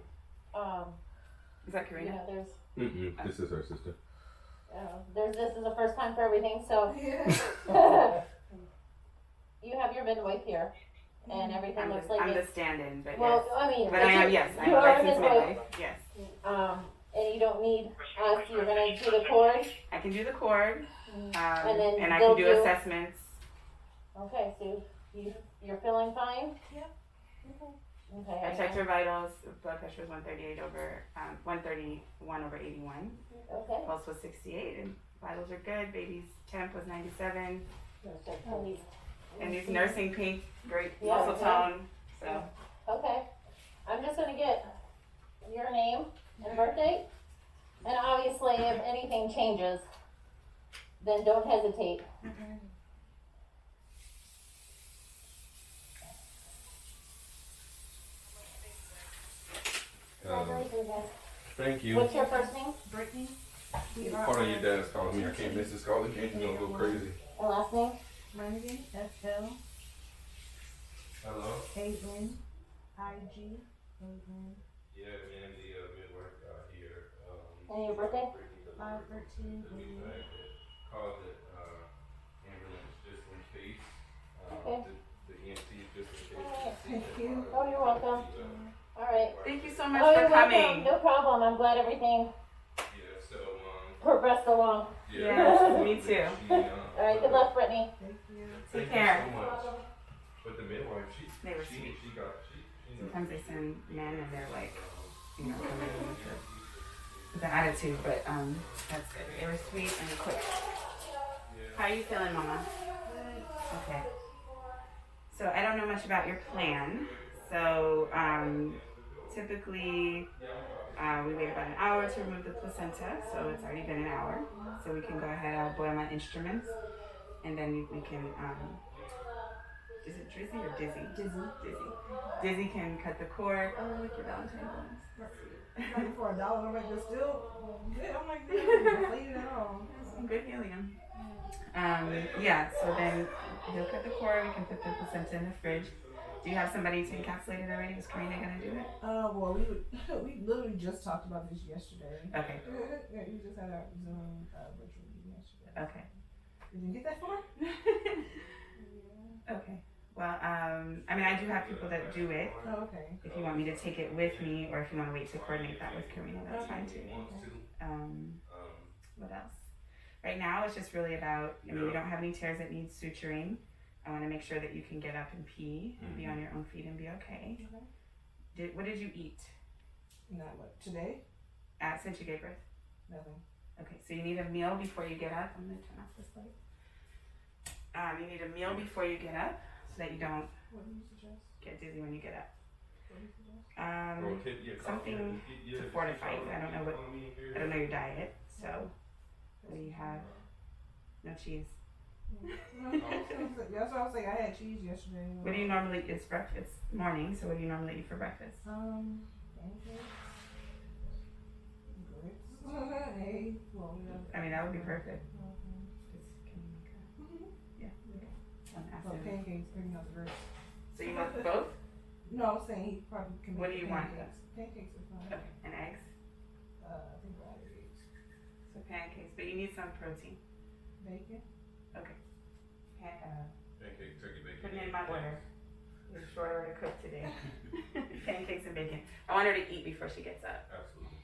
out. Is that you Karina? know, there's, This is her sister. this is the first time for everything, so, Yeah. you have your midwife here, and everything looks like I'm the it's, stand-in, but well, yes. I mean. But I am, yes, I'm you a are a licensed midwife. midwife, yes. And you don't need us, you're gonna do the cord, I can do the cord, and then and I they'll can do assessments. Okay, so you're feeling fine? Yep. Okay. I checked her vitals, blood pressure was 131 over 81. Okay. Pulse was 68, and vitals are good. Baby's temp was 97. And these nursing pink, great Yeah, muscle tone, so. Okay, I'm just gonna get your name and birth date, and obviously if anything changes, then don't hesitate. Congratulations, guys. Thank you. What's your first name Brittany. Hold on, your dad's calling me. I can't miss his call again. He's gonna go crazy. and last name? Flanagan. FLANIG. Hello? AIG. Yeah, man, the midwife got here. And your birthday? 5/13. The new bag that called it ambulance just in case. Okay. The EMT just in case. Alright. Thank you. Oh, you're welcome. Alright. Thank you so much Oh, for you're coming. welcome. No problem. I'm glad everything Yeah, so, progressed along. Yes, me too. Alright, good luck, Brittany. Thank you. Take care. So much. But the midwife, They were sweet. she got. Sometimes they send men and they're like, you know, coming in with the attitude, but that's good. They were sweet and quick. How are you feeling, Mama? Okay. So I don't know much about your plan. So typically we wait about an hour to remove the placenta. So it's already been an hour. So we can go ahead. I'll boil my instruments, and then we can. Is it Drizzy or Dizzy? Dizzy. Dizzy can cut the cord. Oh, look, your Valentine bones. Like for $1, I'm like, they're still good. I'm like, don't bleed at all. Some good helium. Yeah, so then he'll cut the cord. We can put the placenta in the fridge. Do you have somebody to encapsulate it already? Was Karina gonna do it? Well, we literally just talked about this yesterday. Okay. Yeah, we just had our Zoom virtual meeting yesterday. Okay. Did you get that far? Okay. Well, I mean, I do have people that do it. Oh, okay. If you want me to take it with me, or if you want to wait to coordinate that with Karina, that's fine too. What else? Right now, it's just really about, I mean, we don't have any tears that need suturing. I want to make sure that you can get up and pee and be on your own feet and be okay. What did you eat? Not what today. Since you gave birth? Nothing. Okay, so you need a meal before you get up. I'm gonna turn off this light. You need a meal before you get up so that you don't What do you suggest? get dizzy when you get up. What do you suggest? Something to fortify you. I don't know your diet. So, what do you have? No cheese. That's what I was saying. I had cheese yesterday. What do you normally eat? It's breakfast morning, so what do you normally eat for breakfast? Pancakes. Grits. Egg. Well, I mean, that would be perfect. Mhm. Just can you make yeah. Okay. Well, pancakes, maybe not the grits. So you want both? No, I'm saying he probably can make What do you want? pancakes. Pancakes are fine. Okay. And eggs? I think I had eggs. So pancakes, but you need some protein. Bacon. Okay. Pancake, turkey bacon. Putting in my order. It's short order to cook today. Pancakes and bacon. I want her to eat before she gets up. Absolutely.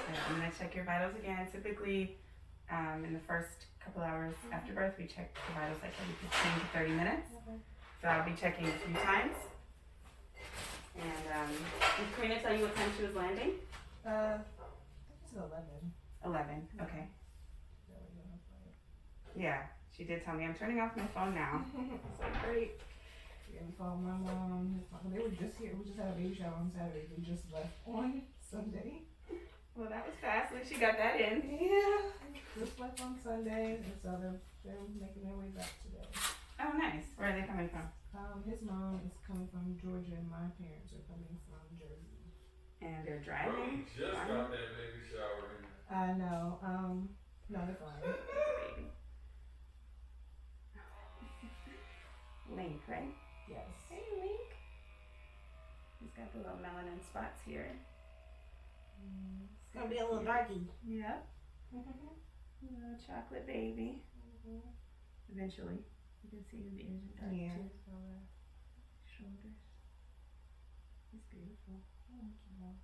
And I'm gonna check your vitals again. Typically, in the first couple hours after birth, we check the vitals like every 15 to 30 minutes. Okay. So I'll be checking a few times. And did Karina tell you what time she was landing? I think it's 11. 11. Okay. Yeah, she did tell me. I'm turning off my phone now. So great. Yeah, we called my mom. His mom. They were just here. We just had a baby shower on Saturday. We just left on Sunday. Well, that was fast. At least she got that in. Yeah. Just left on Sunday, and so they're making their way back today. Oh, nice. Where are they coming from? His mom is coming from Georgia, and my parents are coming from Jersey. And they're Bro, driving. we just got that baby shower in. I know. No, they're fine. Baby. Link, right? Yes. Hey, Link. He's got the little melanin spots here. It's gonna be a little darky. Yep. Little chocolate baby. Eventually. You can see his ears are dark Yeah. too. Shoulders. He's beautiful. Thank you, Mom.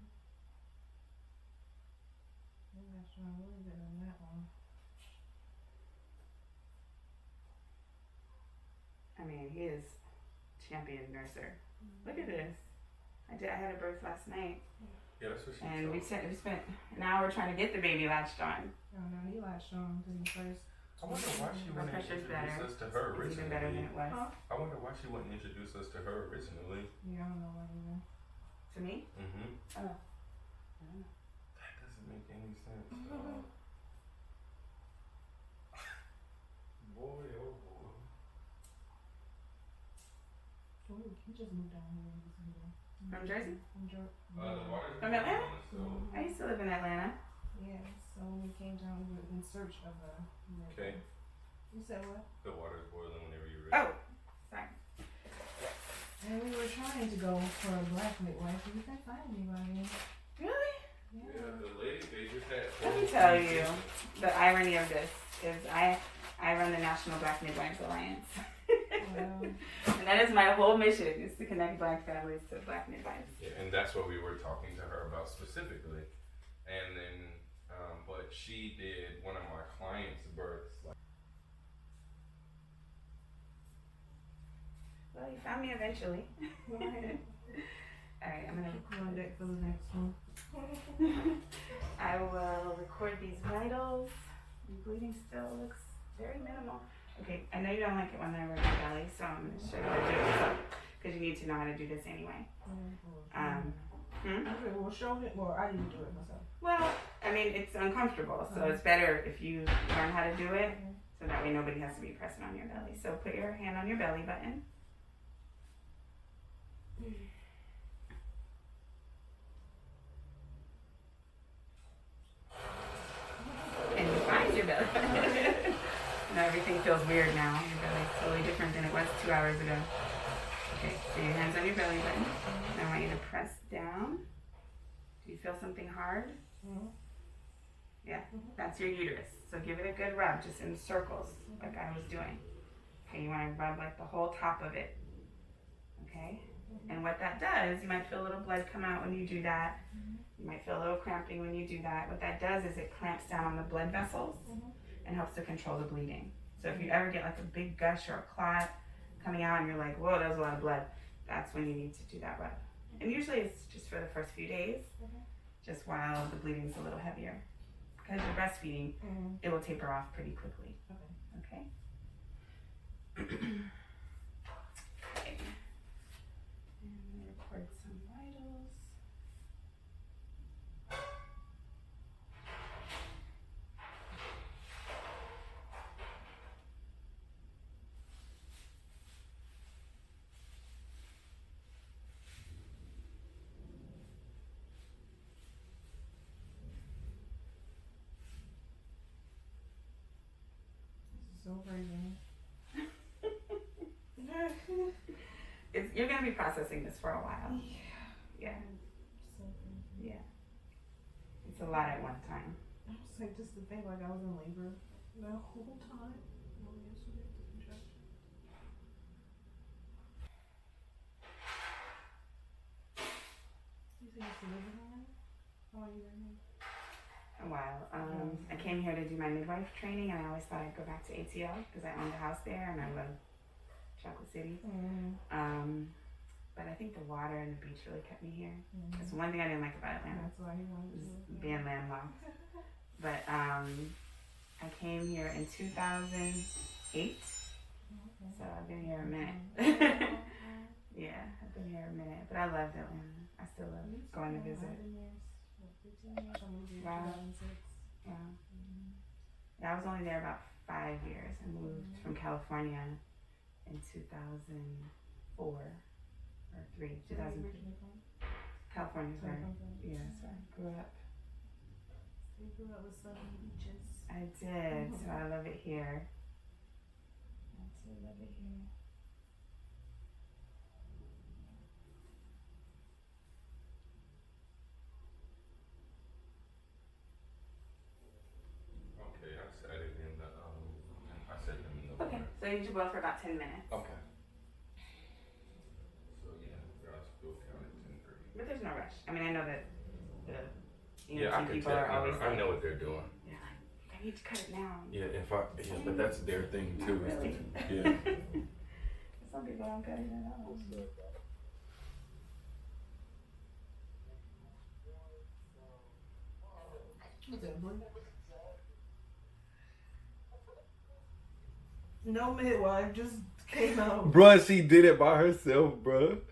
I'm not sure I'm really good on that one. I mean, he is champion nurser. Look at this. I had a birth last night, Yeah, that's what she and told we me. spent an hour trying to get the baby latched on. Oh no, he latched on to me first. I wonder why she Blood wouldn't pressure's introduce better. us to her It's even better than originally. it was. Huh? I wonder why she wouldn't introduce us to her originally. Yeah, I don't know why either. To me? Mm-hmm. Oh. I don't know. That doesn't make any sense. Boy, oh boy. So we just moved down here in December. From Jersey? From Georgia. The water's From Atlanta? so I used to live in Atlanta. Yeah, so when we came down, we were in search of a. okay. You said what? The water's boiling whenever you're ready. Oh, sorry. And we were trying to go for a black midwife, and we couldn't find anybody. Really? Yeah, the lady they just had. Let me tell you, the irony of this is I run the National Black Midwives Alliance. Wow. And that is my whole mission, is to connect black families to black midwives. Yeah, and that's what we were talking to her about specifically. And then, but she did one of my clients' births. Like, Well, you found me eventually. Right. Alright, I'm gonna We're on deck for the next one. I will record these vitals. Your bleeding still looks very minimal. Okay, I know you don't like it when I rub your belly, so I'm going to show you how to do it because you need to know how to do this anyway. Okay, well, show it. Well, I need to do it myself. Well, I mean, it's uncomfortable, so it's better if you learn how to do it, so that way nobody has to be pressing on your belly. So put your hand on your belly button. And you find your belly. Now everything feels weird now. Your belly's totally different than it was 2 hours ago. Okay, so your hands on your belly button. And I want you to press down. Do you feel something hard? Yeah, that's your uterus. So give it a good rub, just in circles, like I was doing. Okay, you want to rub like the whole top of it. Okay? And what that does, you might feel a little blood come out when you do that. You might feel a little cramping when you do that. What that does is it clamps down on the blood vessels and helps to control the bleeding. So if you ever get like a big gush or a clot coming out and you're like, whoa, that was a lot of blood, that's when you need to do that rub. And usually it's just for the first few days, just while the bleeding's a little heavier. Because you're breastfeeding, it will taper off pretty quickly. Okay? Okay. And record some vitals. So crazy. You're going to be processing this for a while. Yeah. So crazy. Yeah. It's a lot at one time. I was like, just to think like I was in labor the whole time. Oh, yesterday, the contraction. You say you used to live in Atlanta? How long you been here? A while. I came here to do my midwife training, and I always thought I'd go back to ATL because I owned a house there and I love Chocolate City. But I think the water and the beach really kept me here. That's one thing I didn't like about Atlanta. That's why he wanted to. Being landlocked. But I came here in 2008, so I've been here a minute. Yeah, I've been here a minute, but I loved Atlanta. I still love going to visit. Wow. Wow. Yeah, I was only there about 5 years. I moved from California in 2004 or 3, 2003. California's where, yeah, so I grew up. You grew up with sun beaches. I did, so I love it here. I absolutely love it here. Okay, I said it in the I said them in the Okay, so you should boil for about 10 minutes. Okay. So yeah, I still counted 10:30. But there's no rush. I mean, I know that the Yeah, I can people tell. are always I know what they're doing. They're like, I need to cut it now. Yeah, but that's their thing too. Really? Yeah. Some people don't cut it at all. No midwife, just came out. Bruh, she did it by herself, bruh.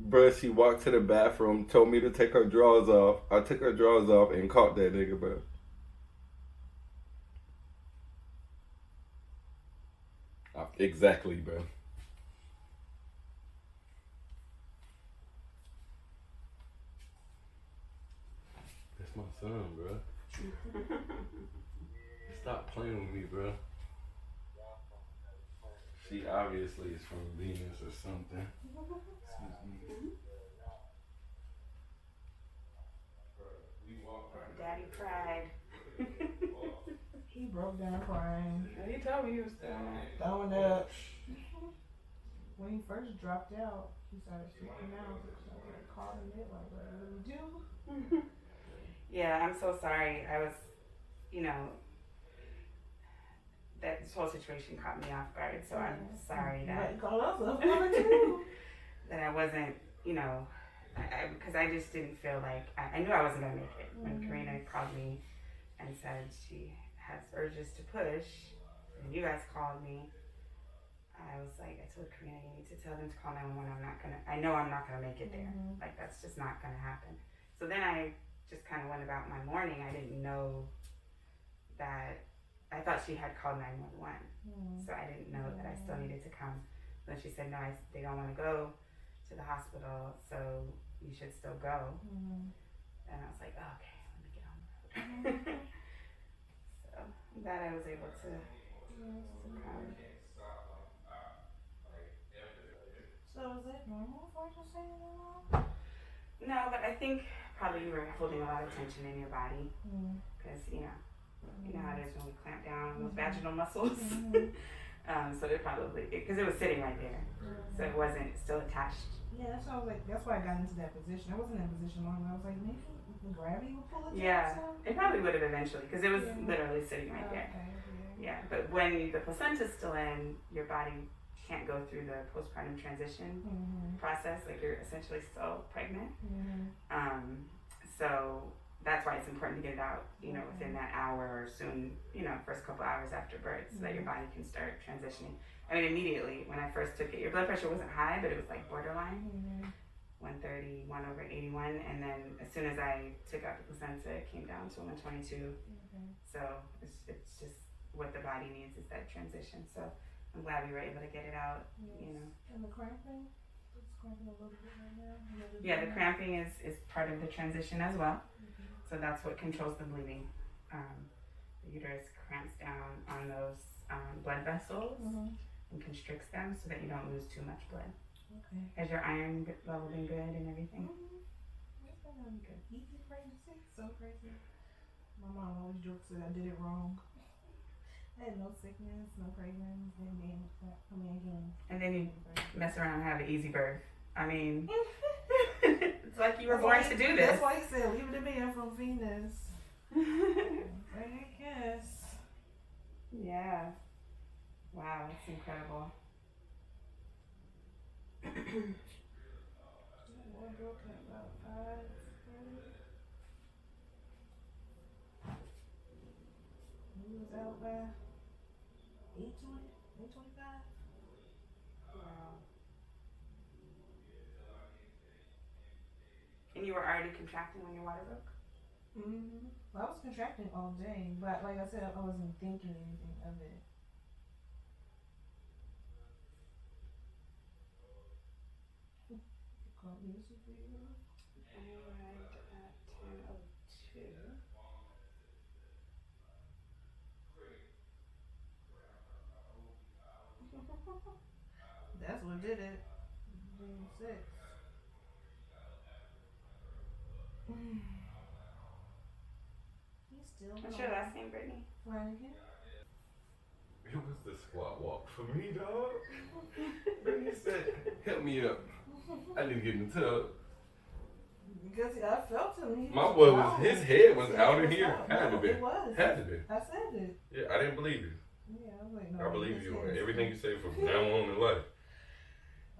Bruh, she walked to the bathroom, told me to take her drawers off. I took her drawers off and caught that nigga, bruh. Exactly, bruh. That's my son, bruh. Stop playing with me, bruh. She obviously is from Venus or something. Excuse me. Daddy cried. He broke down crying. He told me he was Throwing up. When he first dropped out, he started freaking out. So I like, called him it, like, what do we do? Yeah, I'm so sorry. I was, that this whole situation caught me off guard. So I'm sorry that Call us up too. that I wasn't, because I just didn't feel like I knew I wasn't gonna make it. When Karina called me and said she has urges to push, and you guys called me, I was like, I told Karina, you need to tell them to call 911. I know I'm not gonna make it there. Like, that's just not gonna happen. So then I just kind of went about my morning. I didn't know that. I thought she had called 911, so I didn't know that I still needed to come. Then she said, no, they don't want to go to the hospital, so you should still go. And I was like, oh, okay, let me get on the road. So I'm glad I was able to come. So is it normal for you to say No, but I think probably you were holding a lot of tension in your body, because, you know how it is when we clamp down on those vaginal muscles. So it probably, because it was sitting right there, so it wasn't still attached. Yeah, that's why I was like, that's why I got into that position. I wasn't in that position long, but I was like, maybe gravity will pull it down. Yeah, it probably would have eventually, because it was literally sitting right there. Okay, Yeah, but when the placenta's still in, your body can't go through the postpartum transition process. Like you're essentially still pregnant. So that's why it's important to get it out, you know, within that hour or soon, you know, first couple hours after birth, so that your body can start transitioning. I mean, immediately when I first took it, your blood pressure wasn't high, but it was like borderline. 130, 1/81, and then as soon as I took out the placenta, it came down to 122. So it's just what the body needs is that transition. So I'm glad we were able to get it out. You know. And the cramping, it's cramping a little bit right now. Yeah, the cramping is part of the transition as well. So that's what controls the bleeding. The uterus cramps down on those blood vessels and constricts them so that you don't lose too much blood. Okay. Has your iron level been good and everything? It's been really good. Easy pregnancy, so crazy. My mom always jokes that I did it wrong. I had no sickness, no cravings, and then again. And then you mess around and have an easy birth. I mean, it's like you were born to do this. That's why he said, leave it to me, I'm from Venus. I guess. Yeah. Wow, that's incredible. Wardrobe at about 5:30. We was out by 8:20, 8:25. Wow. And you were already contracting when your water broke? Well, I was contracting all day, but like I said, I wasn't thinking anything of it. Call music for you. I arrived at 10:02. That's what did it. June 6th. He's still What's your last name, Brittany? Flanagan. It was the squat walk for me, dog. Brittany said, help me up. I need to get in the tub. Because I felt him. My boy was, his head was out of here. Had to be. It was. Had to be. I said it. Yeah, I didn't believe you. Yeah, I was like, no. I believe his you head on is everything you coming. say from now on in life.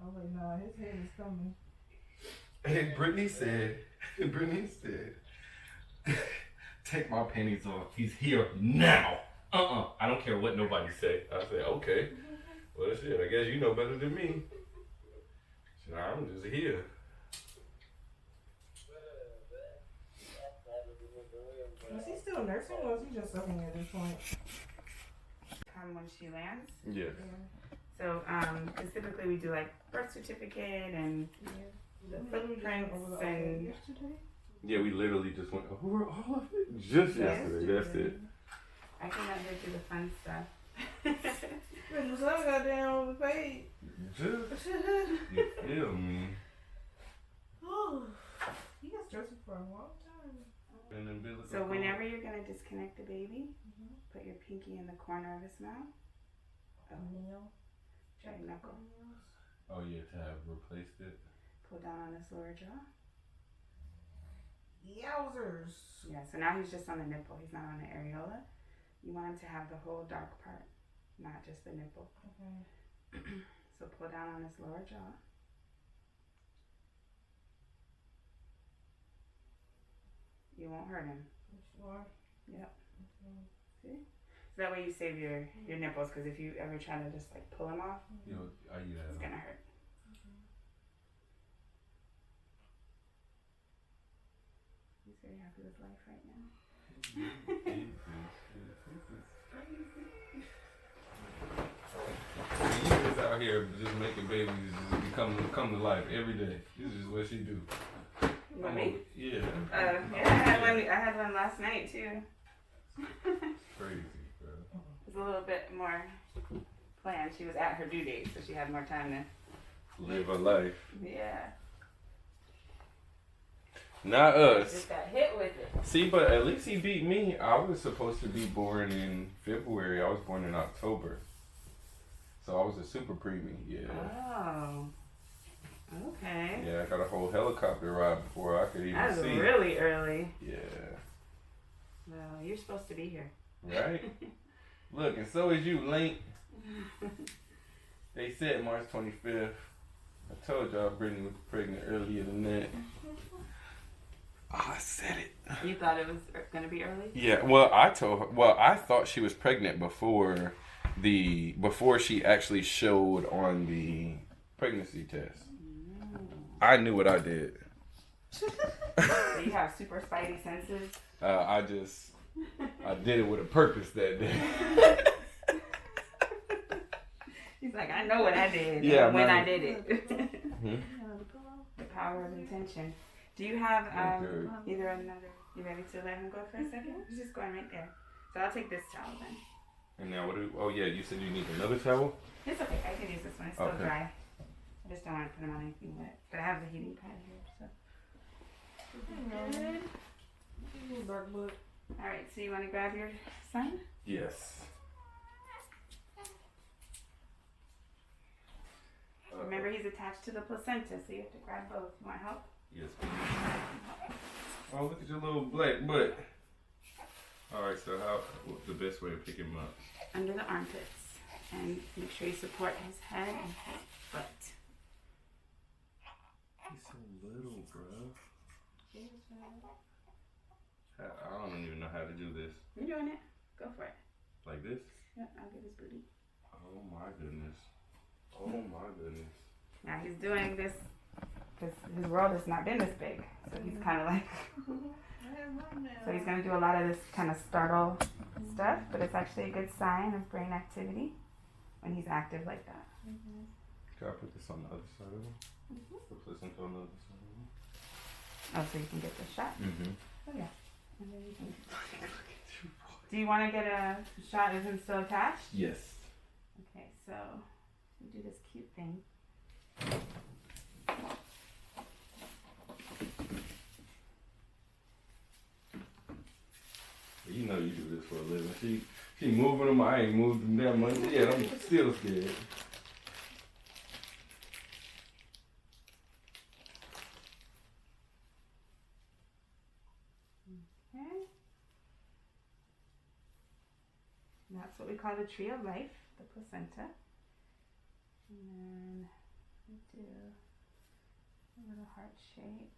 I was like, no, his head is coming. And Brittany said, take my panties off. He's here now. I don't care what nobody say. I said, okay. Well, shit, I guess you know better than me. So I'm just here. Was he still nursing or was he just sucking at this point? Come when she lands. Yes. So, because typically we do like birth certificate and the footprints and. Yesterday? Yeah, we literally just went over all of it just yesterday. That's it. I came out here to do the fun stuff. Man, the sun got down on the page. Just, you feel me? Oh, he got stressed for a long time. So whenever you're gonna disconnect the baby, put your pinky in the corner of his mouth. Nail. Check knuckle. Oh yeah, to have replaced it. Pull down on his lower jaw. Yowzers. Yeah, so now he's just on the nipple. He's not on the areola. You want him to have the whole dark part, not just the nipple. Okay. So pull down on his lower jaw. You won't hurt him. You sure? Yep. Okay. See? So that way you save your nipples, because if you ever try to just like pull them off, You know, are you it's gonna hurt. He's very happy with life right now. You just out here just making babies just come to life every day. This is what she do. What, me? Yeah. Yeah, I had one last night too. Crazy, bro. It was a little bit more planned. She was at her due date, so she had more time to Live a life. Yeah. Not us. Just got hit with it. See, but at least he beat me. I was supposed to be born in February. I was born in October. So I was a super preemie, yeah. Oh. Okay. Yeah, I got a whole helicopter ride before I could even That was see. really early. Yeah. Well, you're supposed to be here. Right? Look, and so is you, Link. They said March 25th. I told y'all Brittany was pregnant earlier than that. Oh, I said it. You thought it was gonna be early? Yeah, well, I told her. Well, I thought she was pregnant before she actually showed on the pregnancy test. I knew what I did. So you have super spidey senses. I did it with a purpose that day. He's like, I know what I did. Yeah, when I did it. Hmm? The power of intention. Do you have either another? You ready to let him go for a second? He's just going right there. So I'll take this towel then. And now what do? Oh yeah, you said you need another towel. It's okay. I can use this one. It's still Okay. dry. I just don't want to put him on anything wet. But I have the heating pad here. So. Good. Dark book. All right. So you want to grab your son? Yes. Remember, he's attached to the placenta, so you have to grab both. You want help? Yes. Oh, look at your little black butt. All right. So what's the best way to pick him up? Under the armpits, and make sure you support his head and his butt. He's so little, bro. I don't even know how to do this. You're doing it. Go for it. Like this? Yeah, I'll get his booty. Oh my goodness. Oh my goodness. Now he's doing this because his world has not been this big, so he's kind of like. So he's going to do a lot of this kind of startle stuff, but it's actually a good sign of brain activity when he's active like that. Can I put this on the other side of him? The placenta on the other side of him? Oh, so you can get the shot? Mm-hmm. Oh, yeah. And then you can... Do you want to get a shot? Is him still attached? Yes. Okay, so we do this cute thing. You know you do this for a living. She moving them. I ain't moved them that much. Yeah, I'm still scared. Okay. That's what we call the tree of life, the placenta. And then we do a little heart shape.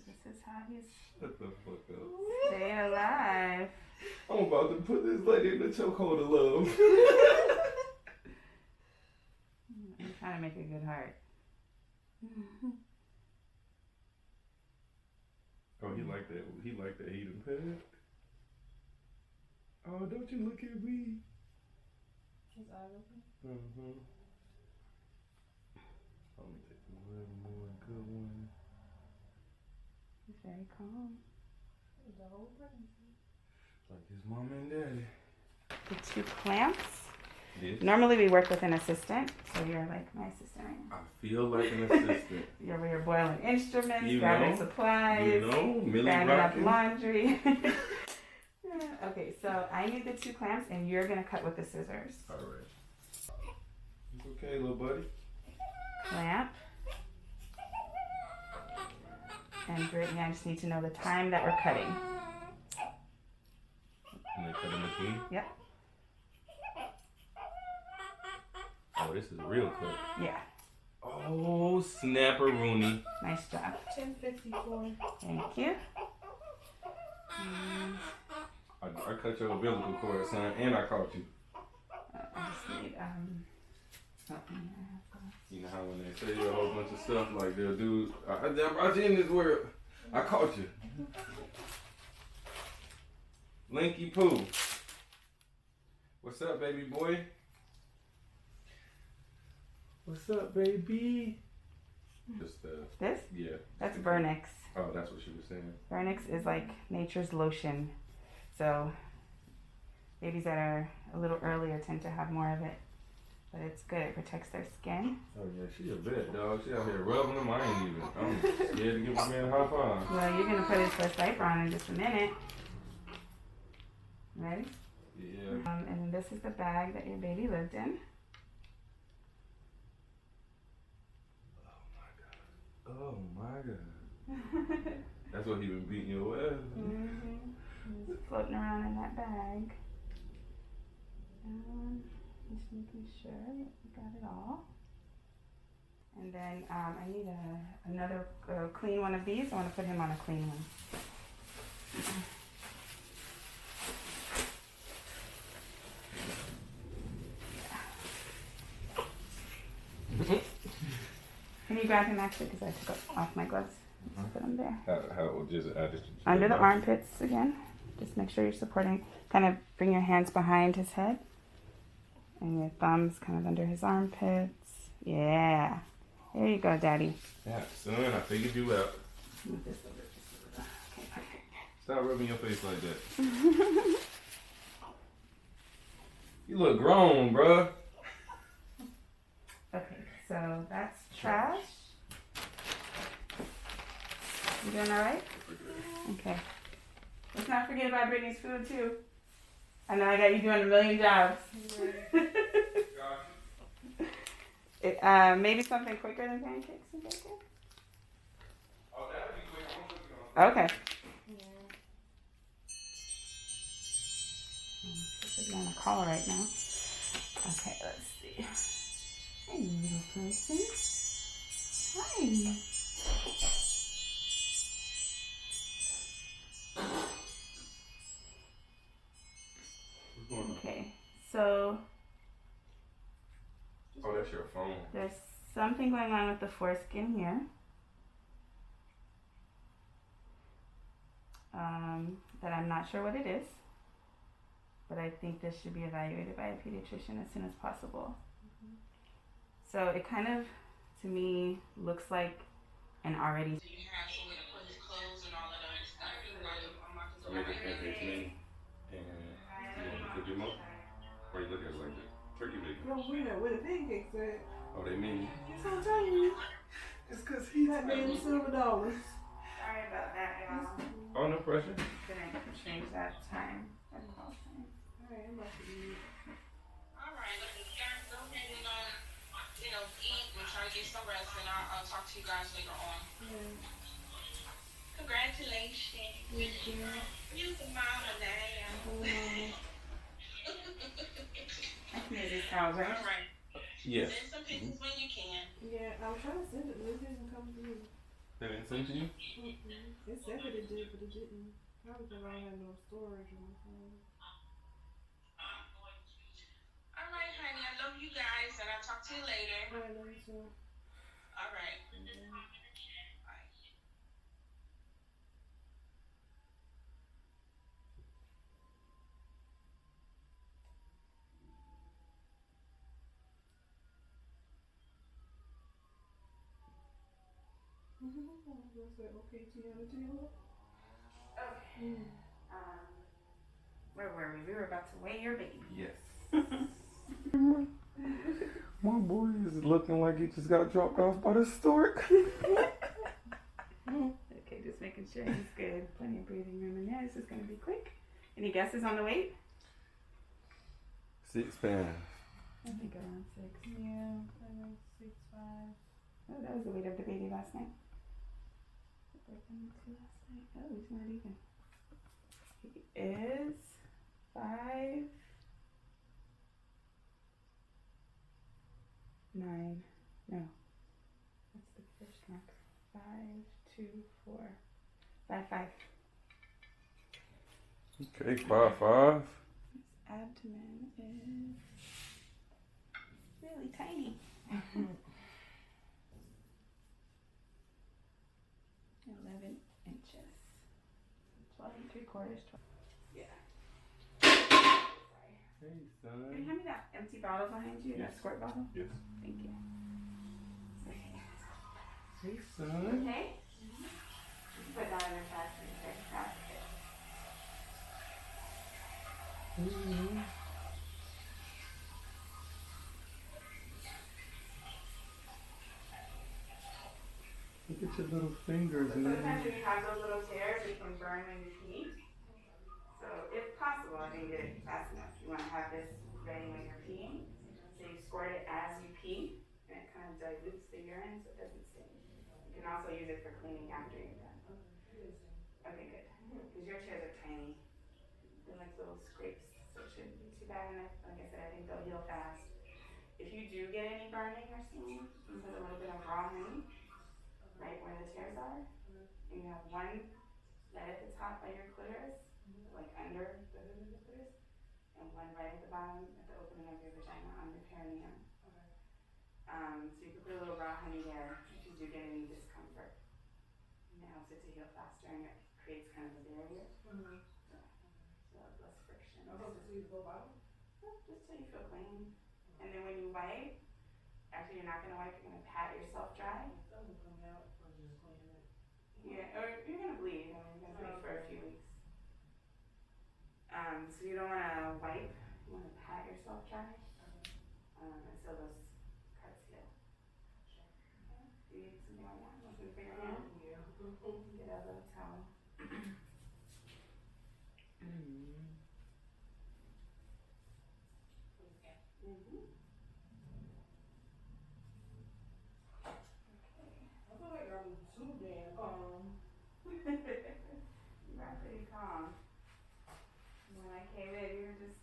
This is how he's Shut the fuck up. staying alive. I'm about to put this lady in the chokehold of love. I'm trying to make a good heart. Oh, he like that. He like that heating pad. Oh, don't you look at me. His eye open. Mm-hmm. Let me take one more good one. He's very calm. The whole pregnancy. Like his mom and daddy. The 2 clamps. Yes. Normally we work with an assistant, so you're like my assistant right now. I feel like an assistant. You're boiling instruments, You grabbing know, supplies, You know, Millie bagging up rocking. laundry. Okay, so I need the 2 clamps, and you're gonna cut with the scissors. All right. It's okay, little buddy. Clamp. And Brittany, I just need to know the time that we're cutting. And they cut in between. Yep. Oh, this is a real cut. Yeah. Oh, snapper-rooney. Nice job. 10:54. Thank you. I cut your umbilical cord, son, and I caught you. I just need something. You know how when they say you a whole bunch of stuff, like they'll do, I brought you in this world. I caught you. Linky Poo. What's up, baby boy? What's up, baby? Just This? yeah. That's Vernix. Oh, that's what she was saying. Vernix is like nature's lotion. So babies that are a little earlier tend to have more of it. But it's good. It protects their skin. Oh yeah, she a vet, dog. She out here rubbing them. I ain't even. I'm scared to give my man a high five. Well, you're going to put his first diaper on in just a minute. Ready? Yeah. And then this is the bag that your baby lived in. Oh my god. That's what he been beating your ass. He's floating around in that bag. Just making sure that we got it all. And then I need another clean one of these. I want to put him on a clean one. Can you grab him actually, because I took off my gloves. Just put them there. How just Under the armpits again. Just make sure you're supporting. Kind of bring your hands behind his head. And your thumbs kind of under his armpits. Yeah. There you go, Daddy. Yeah, son, I figured you out. Move this over just a little. Okay, perfect. Stop rubbing your face like that. You look grown, bruh. Okay, so that's trash. You doing alright? Okay. Let's not forget about Brittany's food too. I know I got you doing a million jobs. Maybe something quicker than pancakes and bacon? Oh, that would be quick. Okay. She's on a call right now. Okay, let's see. Hey, little person. Hi. What's going on? Okay, so Oh, that's your phone. there's something going on with the foreskin here. That I'm not sure what it is, but I think this should be evaluated by a pediatrician as soon as possible. So it kind of, to me, looks like an already. Do you have somewhere to put his clothes and all of that stuff? I made the pancakes mini. And you want to cook them up? Or you look at it like that? Turkey bacon. No, where the pancakes at? Oh, they mini. That's what I'm telling you. It's because he got them $7. Sorry about that, y'all. Oh, no pressure. Gonna change that time. That call time. Alright, I'm about to eat. Alright, you guys go ahead and eat and try to get some rest, and I'll talk to you guys later on. Yeah. Congratulations. Thank you. You the mama now. I can use these towels, right? Alright. Yes. Send some pictures when you can. Yeah, I was trying to send it, but it didn't come through. They didn't send to you? It said that it did, but it didn't. Probably because I don't have no storage on my phone. Alright, honey, I love you guys, and I'll talk to you later. Alright, let me see. Alright. Bye. What's that? Okay, Tiana Taylor? Okay. Where were we? We were about to weigh your baby. Yes. My boy is looking like he just got dropped off by the stork. Okay, just making sure he's good. Plenty of breathing room in there. This is going to be quick. Any guesses on the weight? 6 pounds. I think around 6. Yeah, I think 6'5". Oh, that was the weight of the baby last night. Oh, he's not even. He is 5'9". No, that's the first mark. 5, 2, 4, 5'5". Okay, 5'5". His abdomen is really tiny. 11 inches. 12 3/4. 12. Yeah. Sorry. Hey, Can you son. hand me that empty bottle behind you? That Yes. squirt bottle? Yes. Thank you. Hey, son. Okay? Put that in your trash. Mm-hmm. Look at your little fingers, Sometimes man. when you have those little tears, it can burn when you pee. So if possible, I didn't get it fast enough. You want to have this ready when you're peeing. So you squirt it as you pee, and it kind of dilutes the urine so it doesn't stain. You can also use it for cleaning after you're done. Okay, good. Because your tears are tiny. They're like little scrapes. so it shouldn't be too bad. And like I said, I think they'll heal fast. If you do get any burning or stinging, you put a little bit of raw honey right where the tears are. And you have one right at the top by your clitoris, like under the hood of the clitoris, and one right at the bottom at the opening of your vagina on your perineum. So you can put a little raw honey there if you do get any discomfort. And it helps it to heal faster, and it creates kind of a barrier. So less friction. Just till you feel clean. And then when you wipe, actually you're not going to wipe, you're going to pat yourself dry. Yeah, or you're going to bleed. I mean, you're going to bleed for a few weeks. So you don't want to wipe, you want to pat yourself dry until those cuts heal. Do you need something like that? Something for your hand? Yeah. Get a little towel. You got pretty calm. When I came in, you were just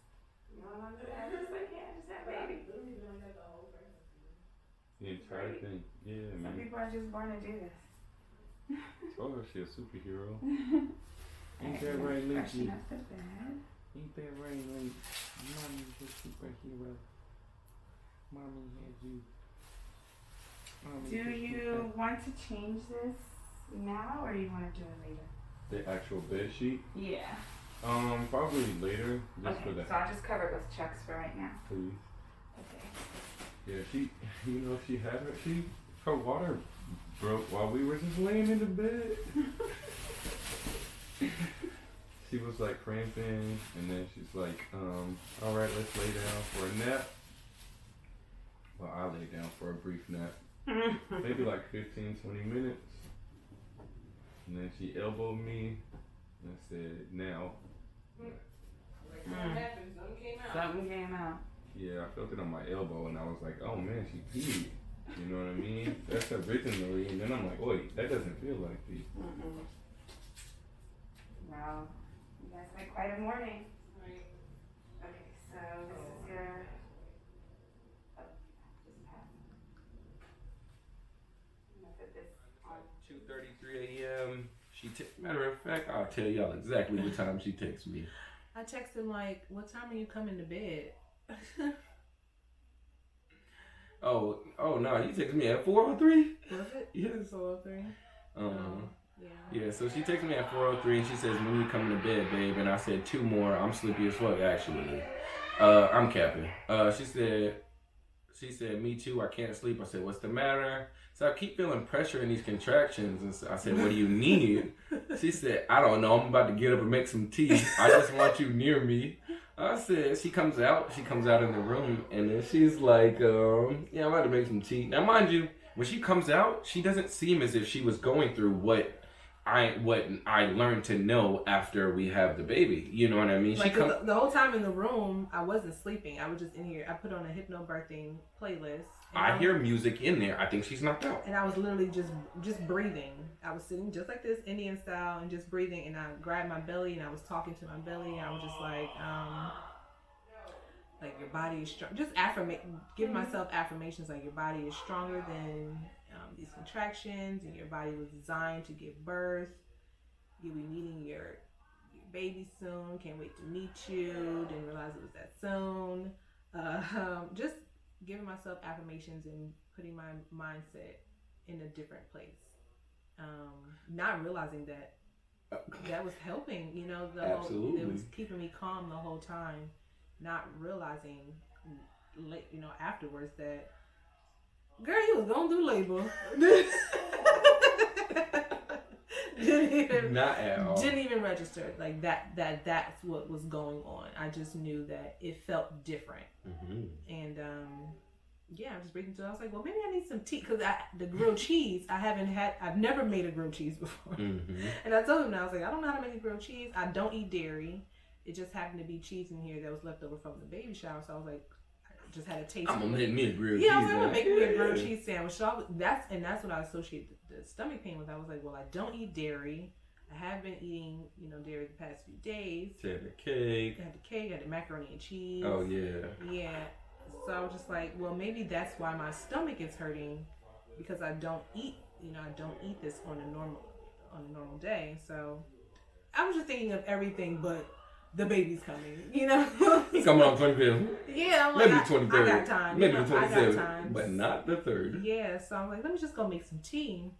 going on the bed, just like, yeah, just that baby. The entire thing. Yeah, Some man. people are just born to do this. Oh, she's a superhero. Ain't that right, Freshen Linky? up the bed. Ain't that right, Link? Mommy's a superhero. Mommy had you. Do you want to change this now, or you want to do it later? The actual bed sheet? Yeah. Probably later. Just Okay, for the so I'll just cover it with checks for right now. please. Okay. Yeah, she had her water broke while we were just laying in the bed. She was like cramping, and then she's like, all right, let's lay down for a nap. Well, I lay down for a brief nap. Maybe like 15, 20 minutes. And then she elbowed me and said, now. Something came out. Yeah, I felt it on my elbow and I was like, oh man, she peed. You know what I mean? That's originally, and then I'm like, wait, that doesn't feel like pee. Wow. You guys had quite a morning. Right. Okay, so this is your. Just pass. I'm gonna put this on. 2:33 a.m. Matter of fact, I'll tell y'all exactly what time she texts me. I text him like, "What time are you coming to bed?" Oh no, you texted me at 4:03. Was it? Yes. 4:03. Yeah, so she texted me at 4:03 and she says, when you coming to bed, babe? And I said 2 more. I'm sleepy as fuck, actually. I'm capping. She said, me too, I can't sleep. I said, what's the matter? So I keep feeling pressure in these contractions. And so I said, what do you need? She said, I don't know. I'm about to get up and make some tea. I just want you near me. I said, she comes out in the room, and then she's like, yeah, I'm about to make some tea. Now, mind you, when she comes out, she doesn't seem as if she was going through what I learned to know after we have the baby. You know what I mean? Like the whole time in the room, I wasn't sleeping. I was just in here. I put on a hypnobirthing playlist. I hear music in there. I think she's knocked out. And I was literally just breathing. I was sitting just like this, Indian style, and just breathing. And I grabbed my belly, and I was talking to my belly. And I was just like your body is strong. Just giving myself affirmations like your body is stronger than these contractions, and your body was designed to give birth. You'll be meeting your baby soon. Can't wait to meet you. Didn't realize it was that soon. Just giving myself affirmations and putting my mindset in a different place. Not realizing that was helping. You know, it was keeping me calm the whole time. Not realizing, afterwards that, girl, you was going through labor. Not at all. Didn't even register like that's what was going on. I just knew that it felt different. Mm-hmm. And I'm just breathing through. I was like, well, maybe I need some tea, because the grilled cheese I've never made a grilled cheese before. Mm-hmm. And I told him, I was like, I don't know how to make a grilled cheese. I don't eat dairy. It just happened to be cheese in here that was left over from the baby shower. So I was like, I just had a taste. I'm gonna make me a grilled cheese. Yeah, I was like, I'm gonna make me a grilled cheese sandwich. So that's what I associate the stomach pain with. I was like, well, I don't eat dairy. I have been eating, dairy the past few days. She had the cake. I had the cake, I had the macaroni and cheese. Oh yeah. Yeah. So I was just like, well, maybe that's why my stomach is hurting, because I don't eat, I don't eat this on a normal day. So I was just thinking of everything but the baby's coming, He's coming on 25th. Yeah, I'm like, Maybe 23rd. I got time. Maybe I 27th. got time. But not the 3rd. Yeah, so I'm like, let me just go make some tea.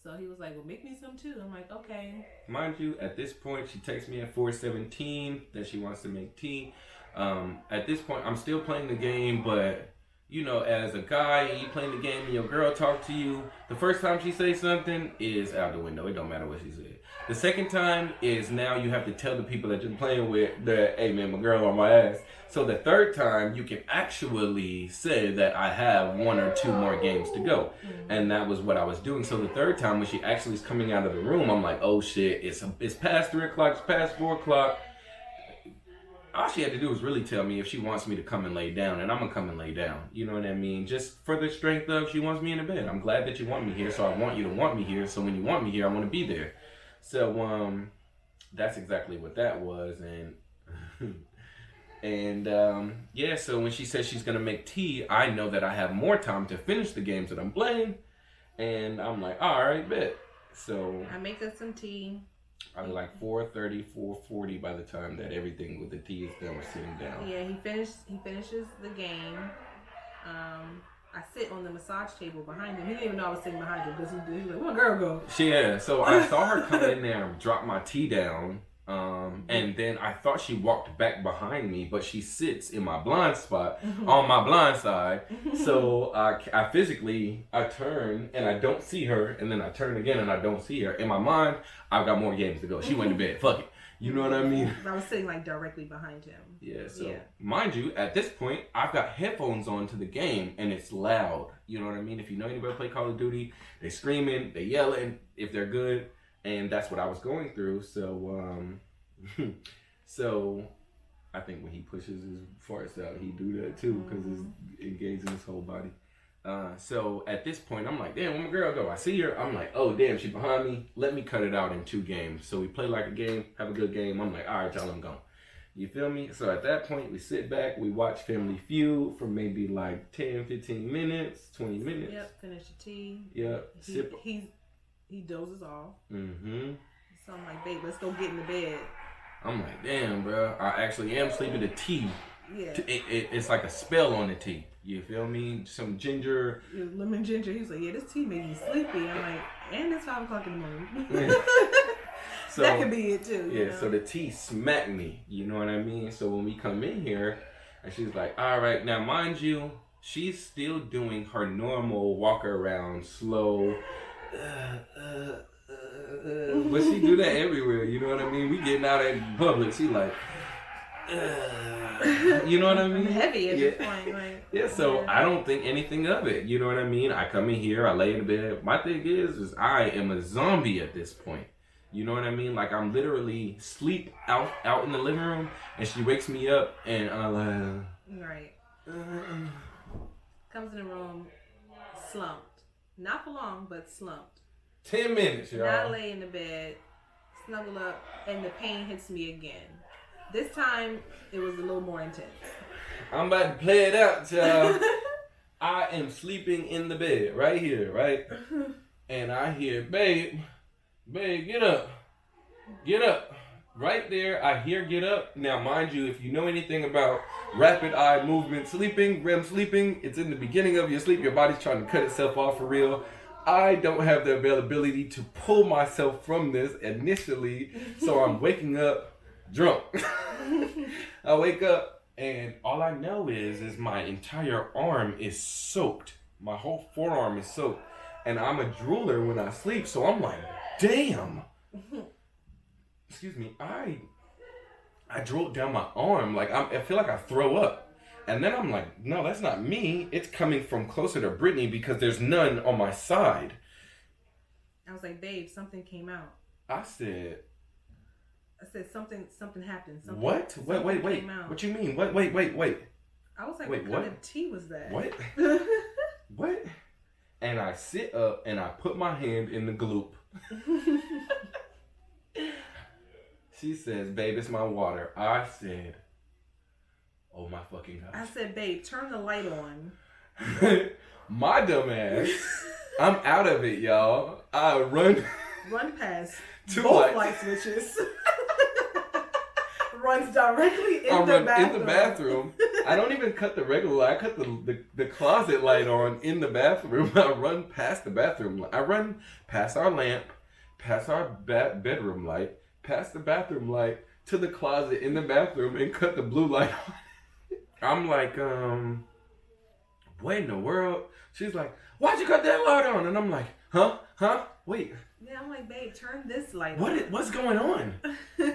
So he was like, well, make me some too. I'm like, okay. Mind you, at this point, she texts me at 4:17 that she wants to make tea. At this point, I'm still playing the game, but as a guy, you playing the game and your girl talk to you, the first time she says something is out the window. It don't matter what she said. The second time is now you have to tell the people that you're playing with that, hey man, my girl on my ass. So the third time, you can actually say that I have 1 or 2 more games to go. And that was what I was doing. So the third time when she actually is coming out of the room, I'm like, oh shit, it's past 3 o'clock, it's past 4 o'clock. All she had to do was really tell me if she wants me to come and lay down, and I'm gonna come and lay down. You know what I mean? Just for the strength of she wants me in the bed. I'm glad that you want me here, so I want you to want me here. So when you want me here, I want to be there. So that's exactly what that was, and yeah. So when she says she's gonna make tea, I know that I have more time to finish the games that I'm playing, and I'm like, all right, bet. So I make us some tea. I was like 4:30, 4:40 by the time that everything with the tea is done. We're sitting down. Yeah, he finishes the game. I sit on the massage table behind him. He didn't even know I was sitting behind him because he was like, where my girl go? Yeah, so I saw her come in there and drop my tea down. And then I thought she walked back behind me, but she sits in my blind spot on my blind side. So I physically turn and I don't see her, and then I turn again and I don't see her. In my mind, I've got more games to go. She went to bed. Fuck it. You know what I mean? I was sitting like directly behind him. Yeah, so mind you, at this point, I've got headphones on to the game and it's loud. You know what I mean? If you know anybody play Call of Duty, they screaming, they yelling if they're good. And that's what I was going through. So, so I think when he pushes his farts out, he do that too because it's engaging his whole body. So at this point, I'm like, damn, where my girl go? I see her. I'm like, oh, damn, she behind me. Let me cut it out in 2 games. So we play like a game, have a good game. I'm like, all right, y'all, I'm gone. You feel me? So at that point, we sit back, we watch Family Feud for maybe like 10, 15 minutes, 20 minutes. Yep, finish the tea. Yep. He dozes off. Mm-hmm. So I'm like, babe, let's go get in the bed. I'm like, damn, bro. I actually am sleeping. The tea. Yeah. It's like a spell on the tea. You feel me? Some ginger. Lemon ginger. He was like, yeah, this tea made me sleepy. I'm like, and it's 5 o'clock in the morning. So that could be it too. Yeah, so the tea smacked me. You know what I mean? So when we come in here, and she's like, all right, now mind you, she's still doing her normal walk around slow. But she do that everywhere, you know what I mean? We getting out in public, she like, you know what I mean? I'm heavy at this point, like. Yeah, so I don't think anything of it, you know what I mean? I come in here, I lay in bed. My thing is I am a zombie at this point. You know what I mean? Like I'm literally sleep out in the living room, and she wakes me up, and I'm like, right. Comes in the room, slumped. Not for long, but slumped. 10 minutes, y'all. Now I lay in the bed, snuggle up, and the pain hits me again. This time, it was a little more intense. I'm about to play it out, y'all. I am sleeping in the bed right here, right? And I hear, babe, get up. Get up. Right there, I hear get up. Now, mind you, if you know anything about rapid eye movement sleeping, REM sleeping, it's in the beginning of your sleep. Your body's trying to cut itself off for real. I don't have the availability to pull myself from this initially, so I'm waking up drunk. I wake up, and all I know is my entire arm is soaked. My whole forearm is soaked. And I'm a drooler when I sleep, so I'm like, damn. Excuse me, I drooled down my arm. Like I feel like I throw up. And then I'm like, no, that's not me. It's coming from closer to Brittany because there's none on my side. I was like, babe, something came out. I said something happened. What? Wait. What you mean? Wait. I was like, wait, what kind of tea was that? What? What? And I sit up and I put my hand in the gloop. She says, babe, it's my water. I said, oh my fucking I gosh. said, babe, turn the light on. My dumb ass. I'm out of it, y'all. I run Past two both lights. light switches. Runs directly I in the run bathroom. in the bathroom. I don't even cut the regular light. I cut the closet light on in the bathroom. I run past the bathroom. I run past our lamp, past our bedroom light, past the bathroom light to the closet in the bathroom and cut the blue light on. I'm like, what in the world? She's like, why'd you cut that light on? And I'm like, huh? Wait. Yeah, I'm like, babe, turn this light on. What's going on?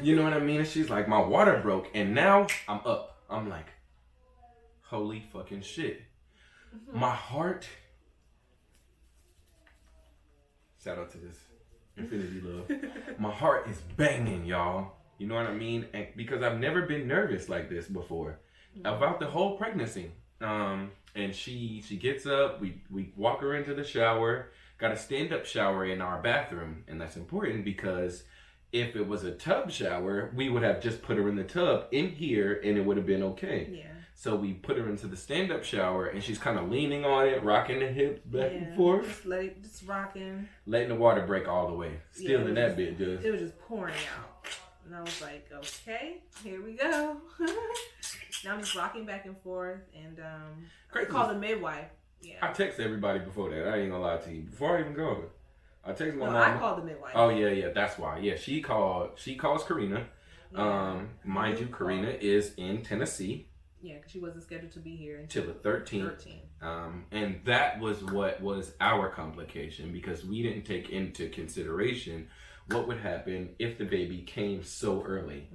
You know what I mean? And she's like, my water broke and now I'm up. I'm like, holy fucking shit. My heart. Shout out to this infinity love. My heart is banging, y'all. You know what I mean? And because I've never been nervous like this before about the whole pregnancy. And she gets up, we walk her into the shower, got a stand-up shower in our bathroom, and that's important because if it was a tub shower, we would have just put her in the tub in here and it would have been okay. Yeah. So we put her into the stand-up shower and she's kind of leaning on it, rocking the hips back and forth. Just rocking. Letting the water break all the way. Still in that bit, just. It was just pouring out. And I was like, okay, here we go. Now I'm just rocking back and forth, and I call the midwife. Yeah. I text everybody before that. I ain't gonna lie to you. Before I even go, I text my mom. I called the midwife. Oh yeah, that's why. Yeah, she calls Karina. Yeah. Mind you, Karina is in Tennessee. Yeah, because she wasn't scheduled to be here until the 13th. And that was what was our complication because we didn't take into consideration what would happen if the baby came so early.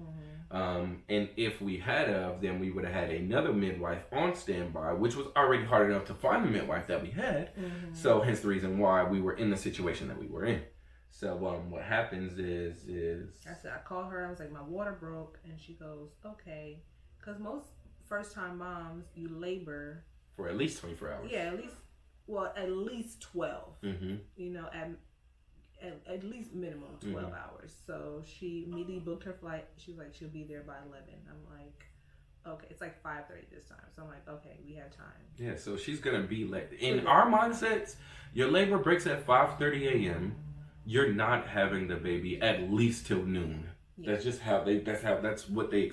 And if we had then we would have had another midwife on standby, which was already hard enough to find the midwife that we had. So hence the reason why we were in the situation that we were in. So what happens is I called her. I was like, my water broke, and she goes, okay, because most first-time moms, you labor for at least 24 hours. Yeah, at least 12. You know, at least minimum 12 hours. So she immediately booked her flight. She was like, she'll be there by 11. I'm like, okay. It's like 5:30 this time. So I'm like, okay, we have time. Yeah, so she's going to be late. In our mindsets, your labor breaks at 5:30 a.m. You're not having the baby at least till noon. Yeah. That's just how that's what they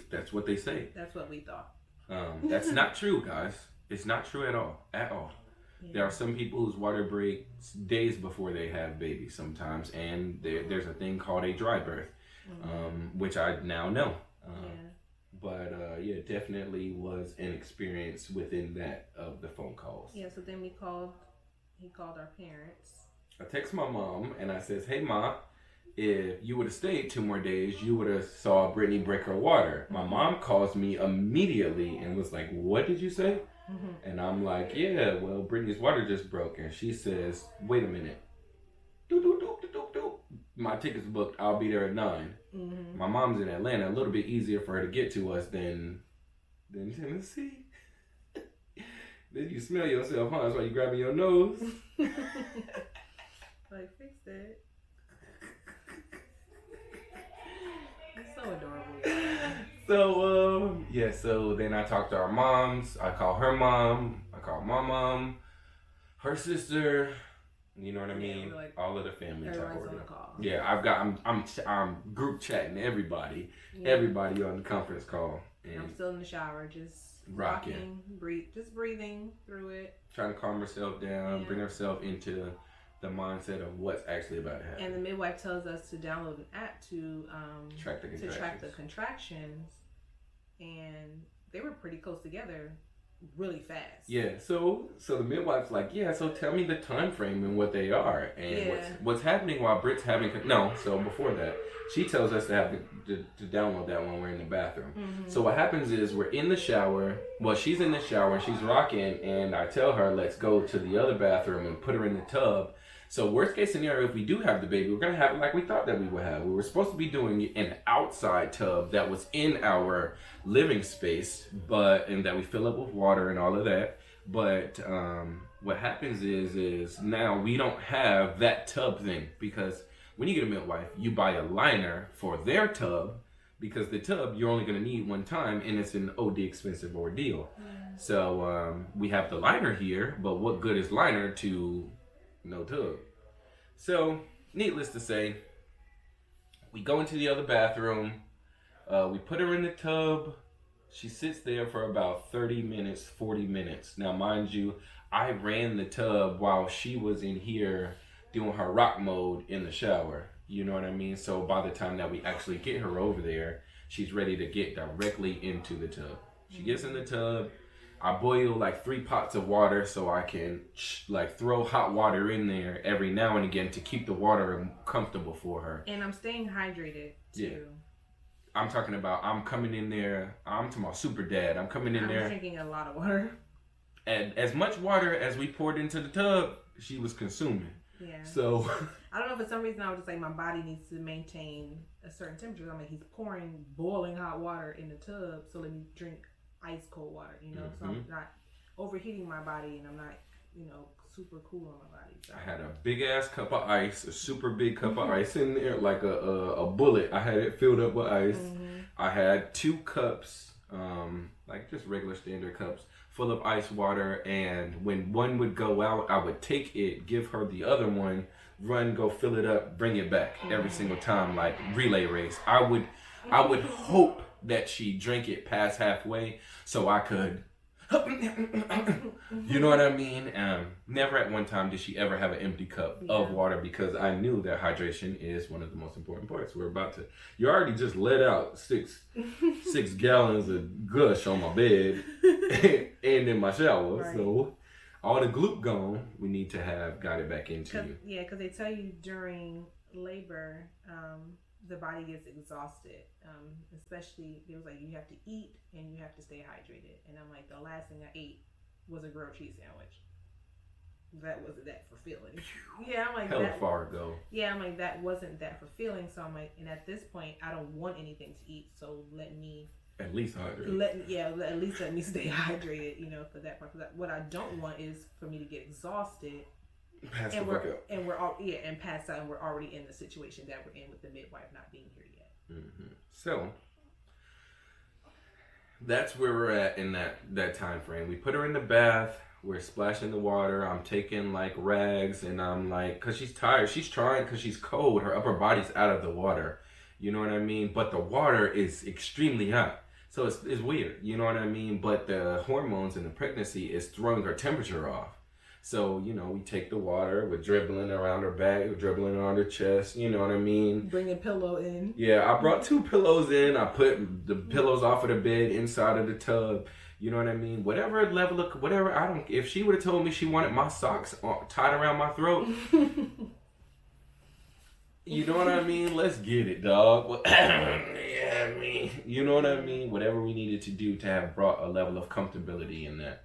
say. That's what we thought. That's not true, guys. It's not true at all. Yeah. There are some people whose water breaks days before they have babies sometimes, and there's a thing called a dry birth, which I now know. But it definitely was an experience within that of the phone calls. Yeah, so then he called our parents. I text my mom and I says, hey Ma, if you would have stayed 2 more days, you would have saw Brittany break her water. My mom calls me immediately and was like, what did you say? And I'm like, yeah, well, Brittany's water just broke. And she says, wait a minute. My ticket's booked. I'll be there at 9. My mom's in Atlanta. A little bit easier for her to get to us than Tennessee. Then you smell yourself, huh? That's why you grabbing your nose. Like, fix that. It's so adorable. So then I talked to our moms. I call her mom. I call my mom, her sister. You know what I mean? Like, all of the family type on the call. Yeah, I'm group chatting everybody. Yeah. Everybody on the conference call. And I'm still in the shower, just rocking, breathing through it. Trying to calm herself down, bring herself into the mindset of what's actually about to happen. And the midwife tells us to download an app to track the contractions. And they were pretty close together, really fast. Yeah. So the midwife's like, yeah. So tell me the time frame and what they are and what's happening while Britt's having So before that, she tells us to have to download that when we're in the bathroom. So what happens is we're in the shower. Well, she's in the shower and she's rocking, and I tell her, let's go to the other bathroom and put her in the tub. So worst case scenario, if we do have the baby, we're going to have it like we thought that we would have. We were supposed to be doing an outside tub that was in our living space, and that we fill up with water and all of that. But what happens is now we don't have that tub thing, because when you get a midwife, you buy a liner for their tub because the tub you're only going to need one time, and it's an OD expensive ordeal. So we have the liner here, but what good is liner to no tub? So needless to say, we go into the other bathroom, we put her in the tub. She sits there for about 30 minutes, 40 minutes. Now, mind you, I ran the tub while she was in here doing her rock mode in the shower. You know what I mean? So by the time that we actually get her over there, she's ready to get directly into the tub. She gets in the tub. I boil like 3 pots of water so I can like throw hot water in there every now and again to keep the water comfortable for her. And I'm staying hydrated too. Yeah. I'm talking about, I'm coming in there, I'm talking about super dad. I'm coming in there. I'm drinking a lot of water. And as much water as we poured into the tub, she was consuming. Yeah. So I don't know, for some reason I was just like, my body needs to maintain a certain temperature. I'm like, he's pouring boiling hot water in the tub, so let me drink ice cold water, you know? So I'm not overheating my body, and I'm not, you know, super cool on my body. So. I had a big ass cup of ice, a super big cup of ice in there, like a bullet. I had it filled up with ice. I had 2 cups, like just regular standard cups, full of ice water. And when one would go out, I would take it, give her the other one, run, go fill it up, bring it back every single time, like relay race. I would hope that she drank it past halfway so I could, you know what I mean? Never at one time did she ever have an empty cup of water, because I knew that hydration is one of the most important parts. You already just let out 6 gallons of gush on my bed and in my shower. Right. So all the gloop gone, we need to have got it back into you. Yeah, because they tell you during labor, the body gets exhausted. Especially, it was like, you have to eat and you have to stay hydrated. And I'm like, the last thing I ate was a grilled cheese sandwich. That wasn't that fulfilling. Yeah, I'm like, hell far ago. Yeah, I'm like, that wasn't that fulfilling. So I'm like, and at this point, I don't want anything to eat. So let me at least hydrate. At least let me stay hydrated. You know, for that part. What I don't want is for me to get exhausted. Pass out, and we're already in the situation that we're in with the midwife not being here yet. So that's where we're at in that time frame. We put her in the bath. We're splashing the water. I'm taking like rags, and I'm like, cause she's tired. She's trying, cause she's cold. Her upper body's out of the water. You know what I mean? But the water is extremely hot. So it's weird. You know what I mean? But the hormones in the pregnancy is throwing her temperature off. So, you know, we take the water, we're dribbling around her back, we're dribbling around her chest, you know what I mean? Bring a pillow in. Yeah, I brought 2 pillows in. I put the pillows off of the bed inside of the tub. You know what I mean? Whatever level of, if she would have told me she wanted my socks tied around my throat, you know what I mean? Let's get it, dog. Yeah, I mean, you know what I mean? Whatever we needed to do to have brought a level of comfortability in that.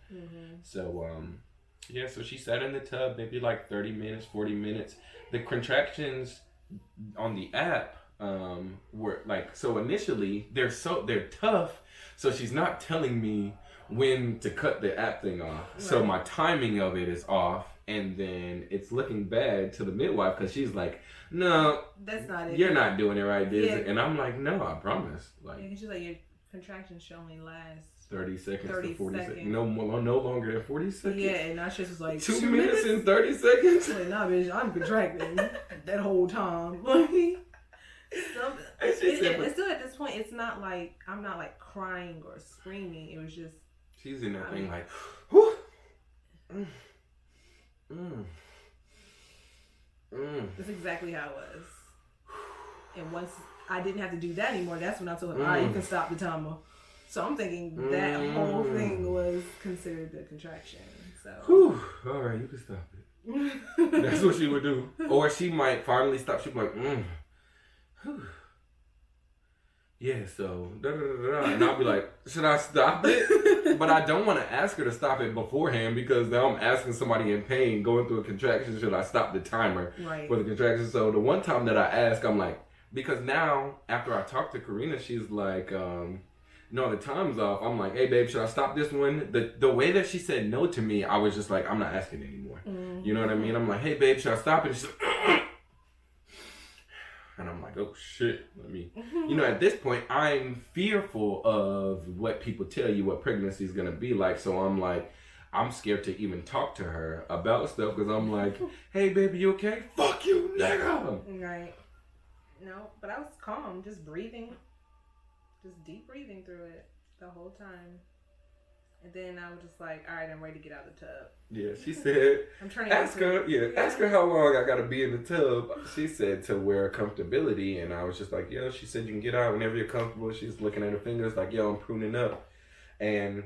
So, yeah, so she sat in the tub maybe like 30 minutes, 40 minutes. The contractions on the app were like, so initially they're tough. So she's not telling me when to cut the app thing off. Right. So my timing of it is off, and then it's looking bad to the midwife because she's like, no, that's not it. You're not doing it right, Disney. And I'm like, no, I promise. Like, yeah, she's like, your contractions should only last 30 seconds to 40 seconds. No longer than 40 seconds. Yeah, and I just was like, 2 minutes and 30 seconds? Like, nah, bitch, I'm contracting that whole time. It's still at this point, it's not like, I'm not like crying or screaming. It was just. She's in that thing like, whoo. That's exactly how it was. And once I didn't have to do that anymore, that's when I told her, all right, you can stop the timer. So I'm thinking that whole thing was considered the contraction. So. Whew. All right, you can stop it. That's what she would do. Or she might finally stop. She'd be like, Whew. Yeah, so, and I'll be like, should I stop it? But I don't want to ask her to stop it beforehand, because now I'm asking somebody in pain going through a contraction, should I stop the timer for the contraction? So the one time that I ask, I'm like, because now, after I talked to Karina, she's like, no, the time's off. I'm like, hey, babe, should I stop this one? The way that she said no to me, I was just like, I'm not asking anymore. You know what I mean? I'm like, hey, babe, should I stop it? And she's like, And I'm like, oh shit, let me, you know, at this point, I'm fearful of what people tell you what pregnancy is going to be like. So I'm like, I'm scared to even talk to her about stuff because I'm like, hey, baby, you okay? Fuck you, nigga. Right. No, but I was calm, just breathing, just deep breathing through it the whole time. And then I was just like, all right, I'm ready to get out of the tub. Yeah, she said, I'm turning ask her how long I got to be in the tub. She said to wear comfortability. And I was just like, yo, she said you can get out whenever you're comfortable. She's looking at her fingers like, yo, I'm pruning up. And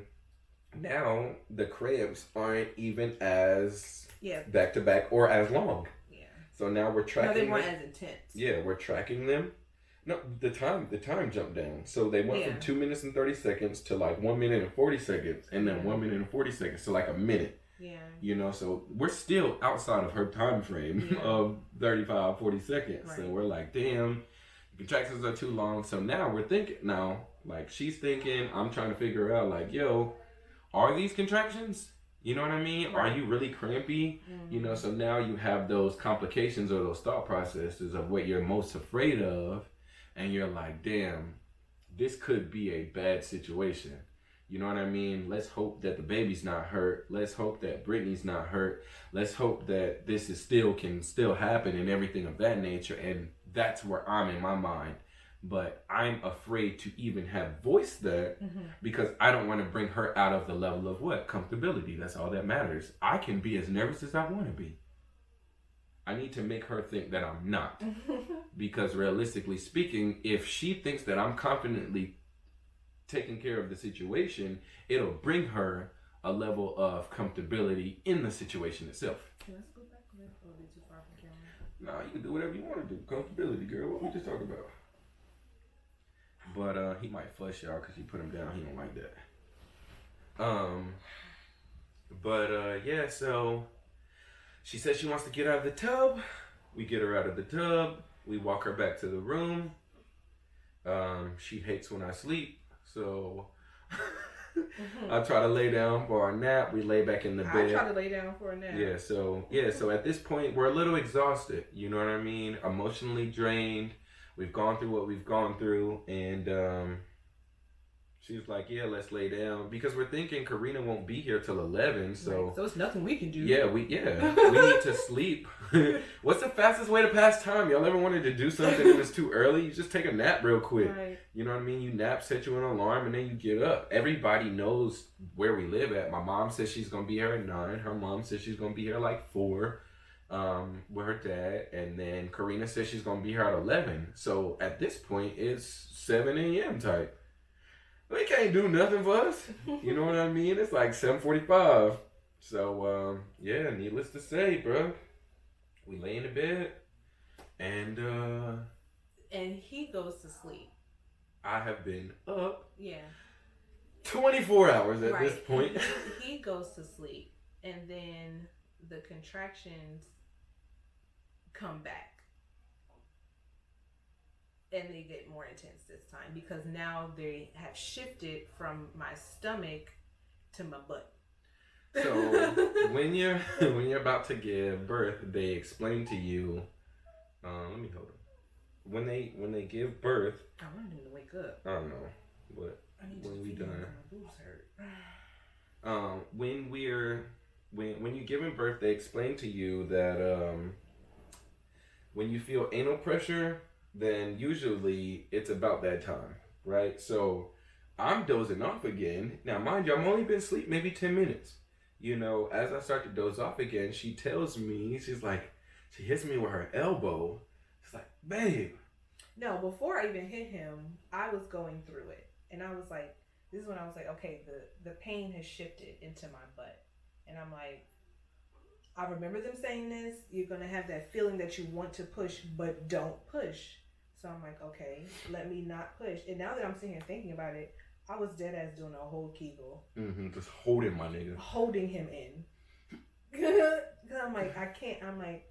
now the cramps aren't even as back to back or as long. Yeah. So now we're tracking. No, they weren't as intense. Yeah, we're tracking them. No, the time jumped down. So they went from 2 minutes and 30 seconds to like 1 minute and 40 seconds, and then 1 minute and 40 seconds to like a minute. Yeah. You know, so we're still outside of her time frame of 35, 40 seconds. Right. So we're like, damn, the contractions are too long. So now we're thinking, like she's thinking, I'm trying to figure out like, yo, are these contractions? You know what I mean? Right. Are you really crampy? Mm-hmm. You know, so now you have those complications or those thought processes of what you're most afraid of. And you're like, damn, this could be a bad situation. You know what I mean? Let's hope that the baby's not hurt. Let's hope that Brittany's not hurt. Let's hope that this is can still happen and everything of that nature. And that's where I'm in my mind. But I'm afraid to even have voiced that because I don't want to bring her out of the level of what? Comfortability. That's all that matters. I can be as nervous as I want to be. I need to make her think that I'm not. Because realistically speaking, if she thinks that I'm confidently taking care of the situation, it'll bring her a level of comfortability in the situation itself. Can I scoot back a bit or be too far from camera? Nah, you can do whatever you want to do. Comfortability, girl. What we just talking about? But he might flush y'all because you put him down. He don't like that. Yeah, so she said she wants to get out of the tub. We get her out of the tub. We walk her back to the room. She hates when I sleep, so I try to lay down for a nap. We lay back in the bed. I try to lay down for a nap. So at this point, we're a little exhausted. You know what I mean? Emotionally drained. We've gone through what we've gone through, and she's like, yeah, let's lay down. Because we're thinking Karina won't be here till 11, so... Right. So it's nothing we can do. Yeah, we need to sleep. What's the fastest way to pass time? Y'all ever wanted to do something and it's too early? You just take a nap real quick. Right. You know what I mean? You nap, set you an alarm, and then you get up. Everybody knows where we live at. My mom says she's going to be here at 9. Her mom says she's going to be here like 4 with her dad. And then Karina says she's going to be here at 11. So at this point, it's 7 a.m. type. They can't do nothing for us. You know what I mean? It's like 7:45. So, needless to say, bro, we lay in the bed and he goes to sleep. I have been up 24 hours at this point. He goes to sleep, and then the contractions come back. And they get more intense this time because now they have shifted from my stomach to my butt. So when you're about to give birth, they explain to you. Let me hold on. When they give birth, I want him to wake up. I don't know, but when we done, my boobs hurt. When you're giving birth, they explain to you that when you feel anal pressure, then usually it's about that time, right? So I'm dozing off again. Now, mind you, I've only been asleep maybe 10 minutes. You know, as I start to doze off again, she tells me, she hits me with her elbow. She's like, babe. No, before I even hit him, I was going through it. And I was like, this is when I was like, okay, the pain has shifted into my butt. And I'm like, I remember them saying this. You're going to have that feeling that you want to push, but don't push. So I'm like, okay, let me not push. And now that I'm sitting here thinking about it, I was dead ass doing a whole Kegel. Just holding my nigga. Holding him in. Because I'm like, I can't. I'm like,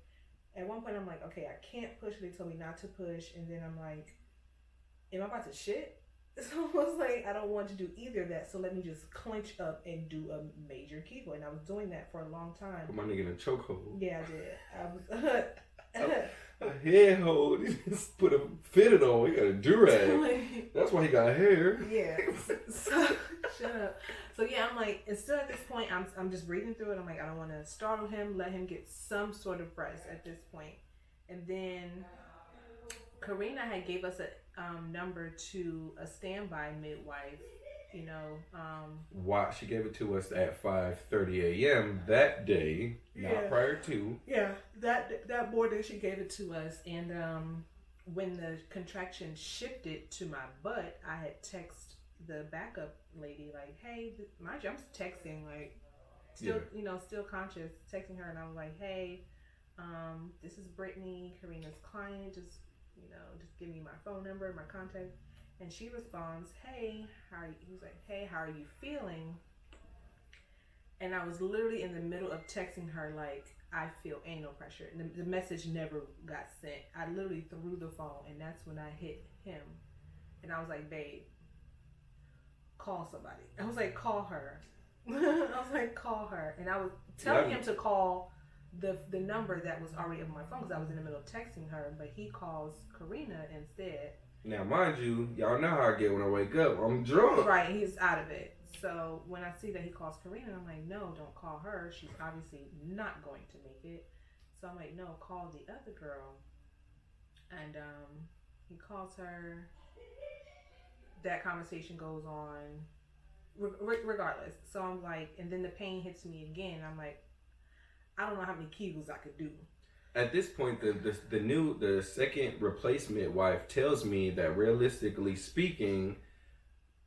at one point I'm like, okay, I can't push. They told me not to push. And then I'm like, am I about to shit? So I was like, I don't want to do either of that. So let me just clench up and do a major Kegel. And I was doing that for a long time. Put my nigga in a chokehold. Yeah, I did. I was... I head hold. He just put a fitted on. He got a do-rag. That's why he got hair. Yeah. So, shut up. So yeah, I'm like, and still at this point, I'm just reading through it. I'm like, I don't want to startle him. Let him get some sort of rest at this point. And then Karina had gave us a number to a standby midwife. You know, Why she gave it to us at 5:30 a.m. that day, not prior to. Yeah, that morning she gave it to us, and when the contraction shifted to my butt, I had texted the backup lady like, "Hey, mind you, I'm texting like, still still conscious, texting her, and I was like, "Hey, this is Brittany, Karina's client. Just give me my phone number, my contact." And she responds, "Hey, how are you?" He was like, "Hey, how are you feeling?" And I was literally in the middle of texting her like, "I feel anal pressure." And the message never got sent. I literally threw the phone, and that's when I hit him. And I was like, "Babe, call somebody." I was like, "Call her." I was like, "Call her." And I was telling him to call the number that was already on my phone because I was in the middle of texting her, but he calls Karina instead. Now, mind you, y'all know how I get when I wake up. I'm drunk. Right, he's out of it. So when I see that he calls Karina, I'm like, no, don't call her. She's obviously not going to make it. So I'm like, no, call the other girl. And he calls her. That conversation goes on regardless. So I'm like, and then the pain hits me again. I'm like, I don't know how many Kegels I could do. At this point, the second replacement wife tells me that realistically speaking,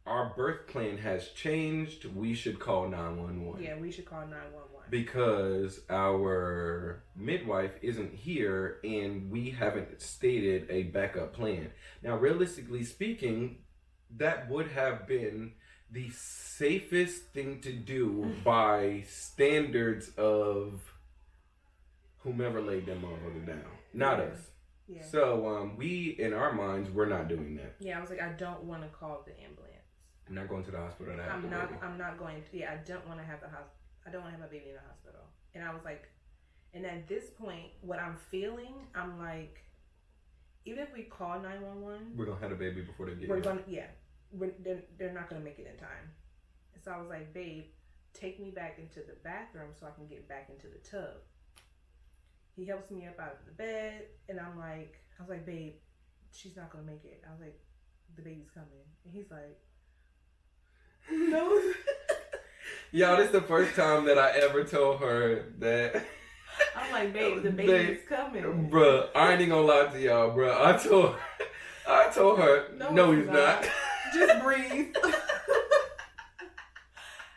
our birth plan has changed. We should call 911. Yeah, we should call 911. Because our midwife isn't here and we haven't stated a backup plan. Now, realistically speaking, that would have been the safest thing to do by standards of whomever laid them motherfucker down, not us. Yeah. So we, in our minds, we're not doing that. Yeah, I was like, I don't want to call the ambulance. I'm not going to the hospital. I'm not going to. Yeah, I don't want to have I don't want to have my baby in the hospital. And I was like, and at this point, what I'm feeling, I'm like, even if we call 911, we're gonna have a baby before they get. They're not gonna make it in time. And so I was like, babe, take me back into the bathroom so I can get back into the tub. He helps me up out of the bed, and I was like, babe, she's not gonna make it. I was like, the baby's coming, and he's like, no. Y'all, this is the first time that I ever told her that. I'm like, babe, the baby's coming. Bruh, I ain't even gonna lie to y'all, bruh. I told her, no he's not. Just breathe.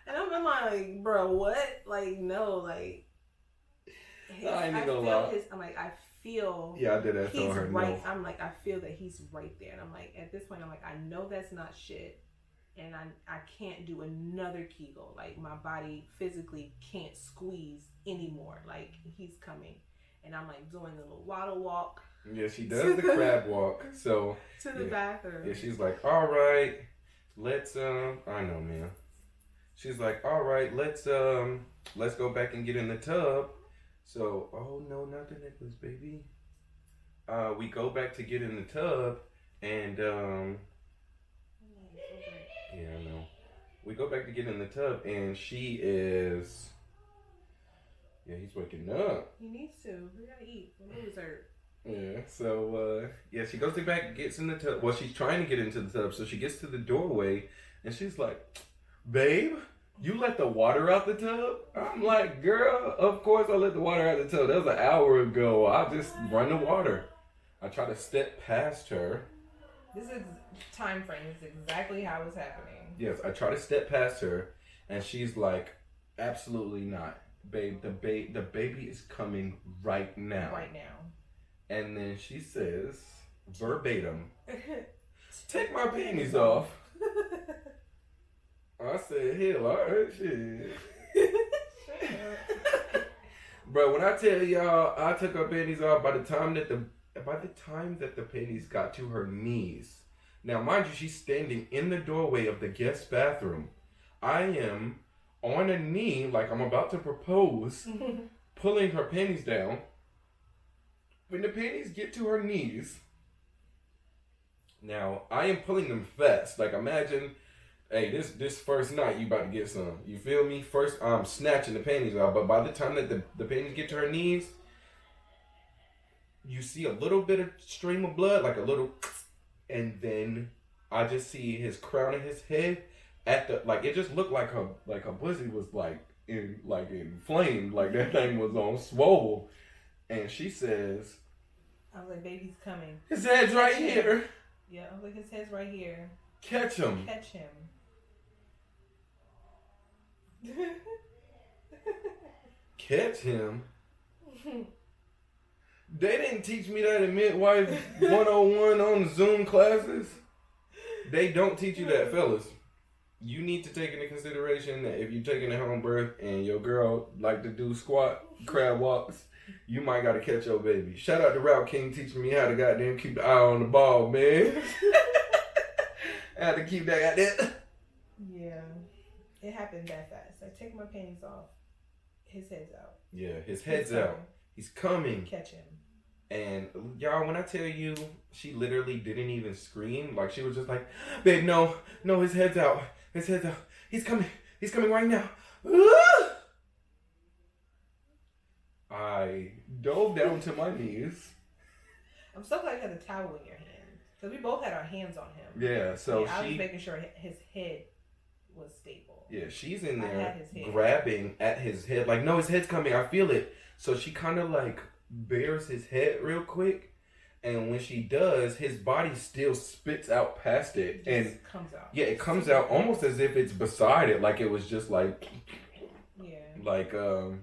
And I'm like, bro, what? Like, no, like. I ain't even gonna lie. I'm like, I feel. Yeah, I did that. He's her right. no. I'm like, I feel that he's right there, and I'm like, at this point, I'm like, I know that's not shit, and I can't do another Kegel. Like, my body physically can't squeeze anymore. Like, he's coming, and I'm like doing the little waddle walk. Yeah, she does the crab walk. So to the bathroom. Yeah, she's like, all right, let's I know, man. She's like, all right, let's go back and get in the tub. So, oh no, not the necklace, baby. We go back to get in the tub, and yeah, I know. We go back to get in the tub, and she is. Yeah, he's waking up. He needs to. We gotta eat. We're dessert. Yeah. So, yeah, she goes back, gets in the tub. Well, she's trying to get into the tub, so she gets to the doorway, and she's like, "Babe, you let the water out the tub?" I'm like, girl, of course I let the water out the tub. That was an hour ago. I just run the water. I try to step past her. This is time frame. This is exactly how it's happening. Yes, I try to step past her, and she's like, absolutely not. Babe, the baby is coming right now. Right now. And then she says, verbatim, take my panties off. I said, hell, all right, shit. Bro, when I tell y'all, I took her panties off by the time that the panties got to her knees. Now, mind you, she's standing in the doorway of the guest bathroom. I am on a knee, like I'm about to propose, pulling her panties down. when the panties get to her knees, now I am pulling them fast. Like imagine, hey, this first night you about to get some. You feel me? First I'm snatching the panties out, but by the time that the panties get to her knees, you see a little bit of stream of blood, like a little, and then I just see his crown of his head at the, like it just looked like her pussy was inflamed, like that thing was on swole. And she says, I was like, baby's coming. His head's right here. Yeah, I was like, his head's right here. Catch him. Catch him. Catch him? They didn't teach me that in Midwife 101 on the Zoom classes. They don't teach you that, fellas. You need to take into consideration that if you're taking a home birth and your girl like to do squat, crab walks, you might got to catch your baby. Shout out to Route King teaching me how to goddamn keep the eye on the ball, man. I had to keep that goddamn. Yeah. It happened that fast. I take my panties off. His head's out. Yeah, his head's out. He's coming. Catch him. And y'all, when I tell you, she literally didn't even scream. Like, she was just like, babe, no, his head's out. His head's out. He's coming right now. I dove down to my knees. I'm so glad you had the towel in your hand. Because we both had our hands on him. Yeah, so I was making sure his head was stable. Yeah, she's in I there had his head. grabbing at his head. Like, no, his head's coming. I feel it. So she kind of like bares his head real quick. And when she does, his body still spits out past it. It comes out. Yeah, it comes out almost as if it's beside it. Like it was just like... Yeah. Like,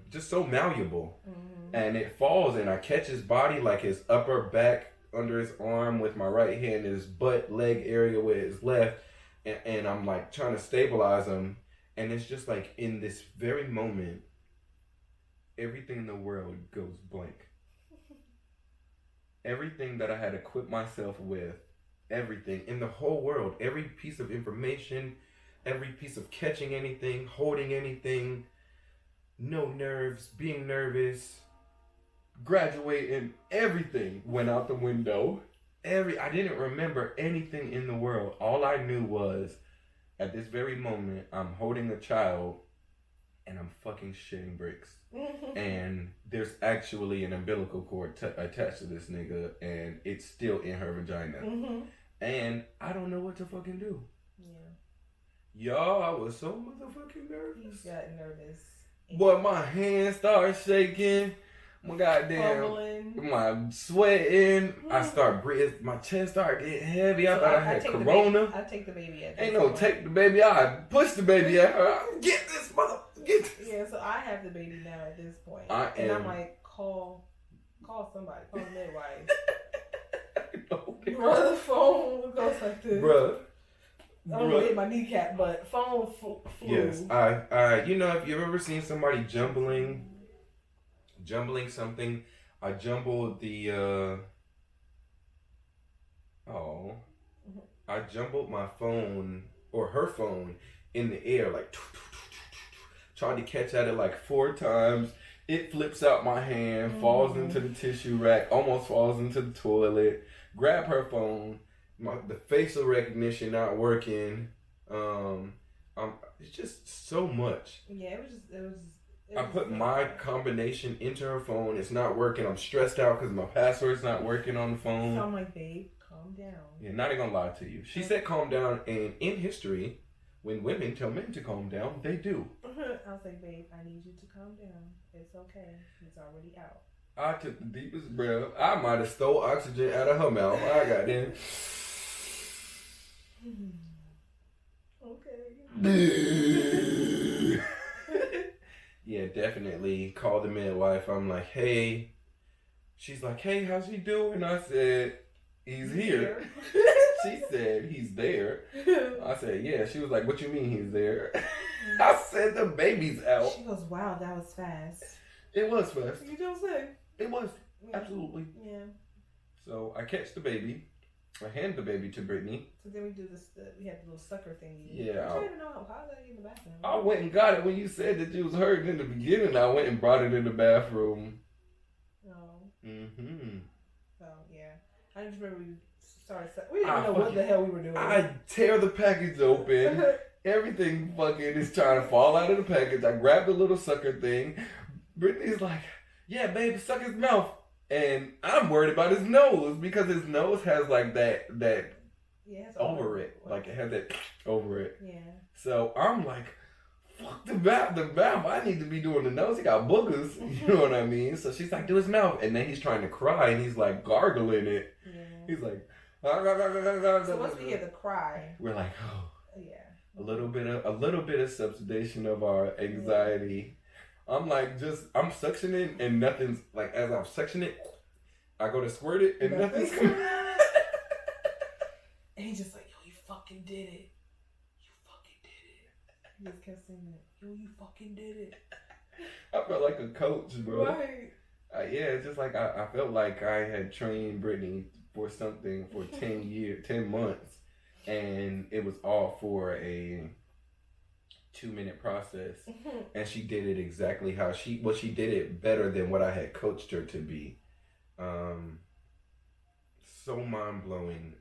just so malleable. Mm-hmm. And it falls, and I catch his body, like his upper back under his arm with my right hand, his butt, leg area with his left. And I'm like trying to stabilize him. And it's just like in this very moment, everything in the world goes blank. Everything that I had equipped myself with, everything in the whole world, every piece of information, every piece of catching anything, holding anything, no nerves, being nervous, graduating, everything went out the window. I didn't remember anything in the world. All I knew was, at this very moment, I'm holding a child and I'm fucking shitting bricks. And there's actually an umbilical cord attached to this nigga, and it's still in her vagina. Mm-hmm. And I don't know what to fucking do. Yeah. Y'all, I was so motherfucking nervous. He got nervous. Boy, my hands started shaking. My goddamn, Fumbling. my sweating. I start breathing. My chest started getting heavy. I thought I had corona. I take the baby at Ain't no take the baby. I push the baby at her. Get this mother. Get this. Yeah, so I have the baby now at this point. And I'm like, call somebody. Call the midwife. Bruh, the phone goes like this. Bruh. I don't want to hit my kneecap, but phone flew. Yes, I, you know, if you've ever seen somebody jumbling something, I jumbled I jumbled my phone, or her phone, in the air, like, tried to catch at it like 4 times. It flips out my hand, falls into the tissue rack, almost falls into the toilet. Grab her phone. The facial recognition not working. It's just so much. Yeah, it was I put my combination into her phone. It's not working. I'm stressed out because my password's not working on the phone. So I'm like, babe, calm down. Yeah, not even gonna lie to you. She said calm down, and in history, when women tell men to calm down, they do. I was like, babe, I need you to calm down. It's okay. He's already out. I took the deepest breath. I might have stole oxygen out of her mouth. I got in. Okay. Yeah, definitely called the midwife. I'm like, hey. She's like, hey, how's he doing? I said, he's here. She said, he's there. I said, yeah. She was like, what you mean he's there? I said, the baby's out. She goes, wow, that was fast. It was fast. You don't say. It was. Yeah. Absolutely. Yeah. So I catch the baby. I hand the baby to Brittany. So then we do this. We had the little sucker thingy. Yeah. I don't even know how did I get in the bathroom. I went and got it when you said that you was hurting in the beginning. I went and brought it in the bathroom. Oh. Mm-hmm. I just remember we started. We didn't even know what the hell we were doing. I tear the package open. Everything fucking is trying to fall out of the package. I grab the little sucker thing. Brittany's like, yeah, babe, suck his mouth. And I'm worried about his nose because his nose has like that yeah, it's over it. Like it has that over it. Yeah. So I'm like, fuck the mouth. I need to be doing the nose. He got boogers. You know what I mean? So she's like, do his mouth. And then he's trying to cry and he's like gargling it. Yeah. He's like, so once we hear the cry, we're like, oh. Yeah. A little bit of subsidation of our anxiety. I'm like, I'm suctioning and nothing's like, as I'm suctioning it, I go to squirt it and nothing's coming. And he's just like, yo, you fucking did it. You fucking did it. He just kept saying that, yo, you fucking did it. I felt like a coach, bro. Right. Yeah, it's just like I felt like I had trained Brittany for something for 10 months. And it was all for a 2-minute process. And she did it exactly how she did it better than what I had coached her to be. So mind-blowing.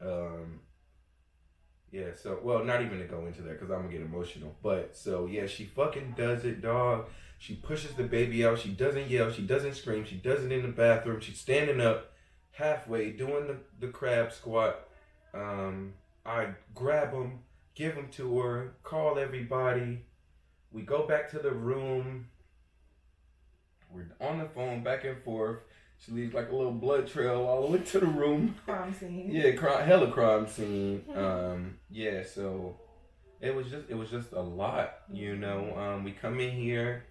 Yeah, so, well, not even to go into that because I'm going to get emotional. But, so, yeah, she fucking does it, dog. She pushes the baby out. She doesn't yell. She doesn't scream. She does it in the bathroom. She's standing up halfway doing the crab squat. I grab him, give him to her, call everybody. We go back to the room. We're on the phone back and forth. She leaves like a little blood trail all the way to the room. Crime scene. Yeah, hella crime scene. Yeah, so it was just a lot, you know. We come in here,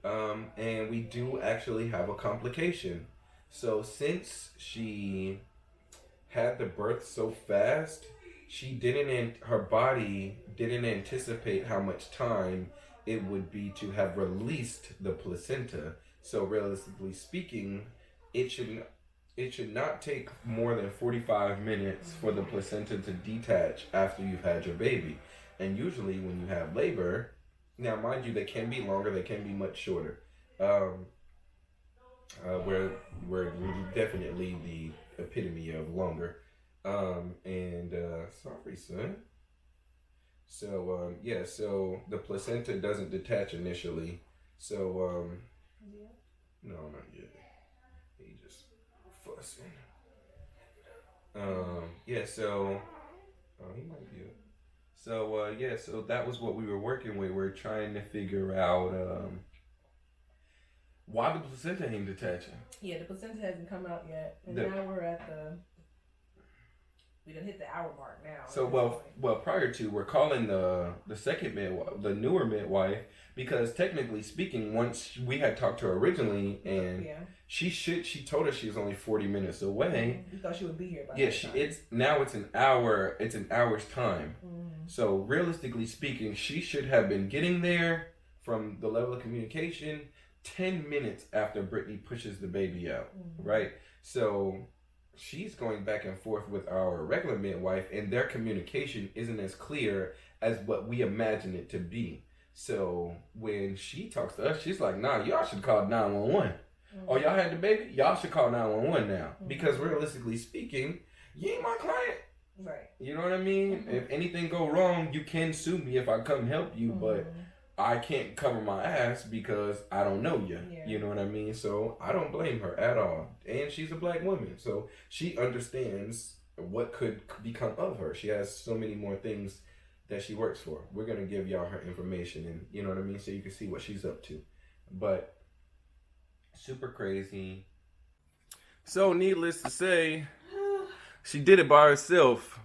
and we do actually have a complication. So since she had the birth so fast, her body didn't anticipate how much time it would be to have released the placenta. So realistically speaking, it should not take more than 45 minutes for the placenta to detach after you've had your baby. And usually when you have labor, now mind you, they can be longer, they can be much shorter. We're definitely the epitome of longer. Sorry, son. So, yeah, so the placenta doesn't detach initially. So, no, not yet. He just fussing. Yeah, so, he might be. So, yeah, so that was what we were working with. We're trying to figure out, why the placenta ain't detaching. Yeah, the placenta hasn't come out yet. And now we're at we done hit the hour mark now. So well, prior to, we're calling the second midwife, the newer midwife, because technically speaking, once we had talked to her originally, and she told us she was only 40 minutes away. We thought she would be here by that time. It's an hour. It's an hour's time. So realistically speaking, she should have been getting there from the level of communication 10 minutes after Brittany pushes the baby out, right? So she's going back and forth with our regular midwife, and their communication isn't as clear as what we imagine it to be. So when she talks to us, she's like, nah, y'all should call 911. Oh, y'all had the baby? Y'all should call 911 now. Because realistically speaking, you ain't my client. Right. You know what I mean? If anything go wrong, you can sue me if I come help you, but I can't cover my ass because I don't know you. Yeah. You know what I mean? So I don't blame her at all. And she's a black woman, so she understands what could become of her. She has so many more things that she works for. We're going to give y'all her information, and you know what I mean? So you can see what she's up to. But super crazy. So needless to say, she did it by herself.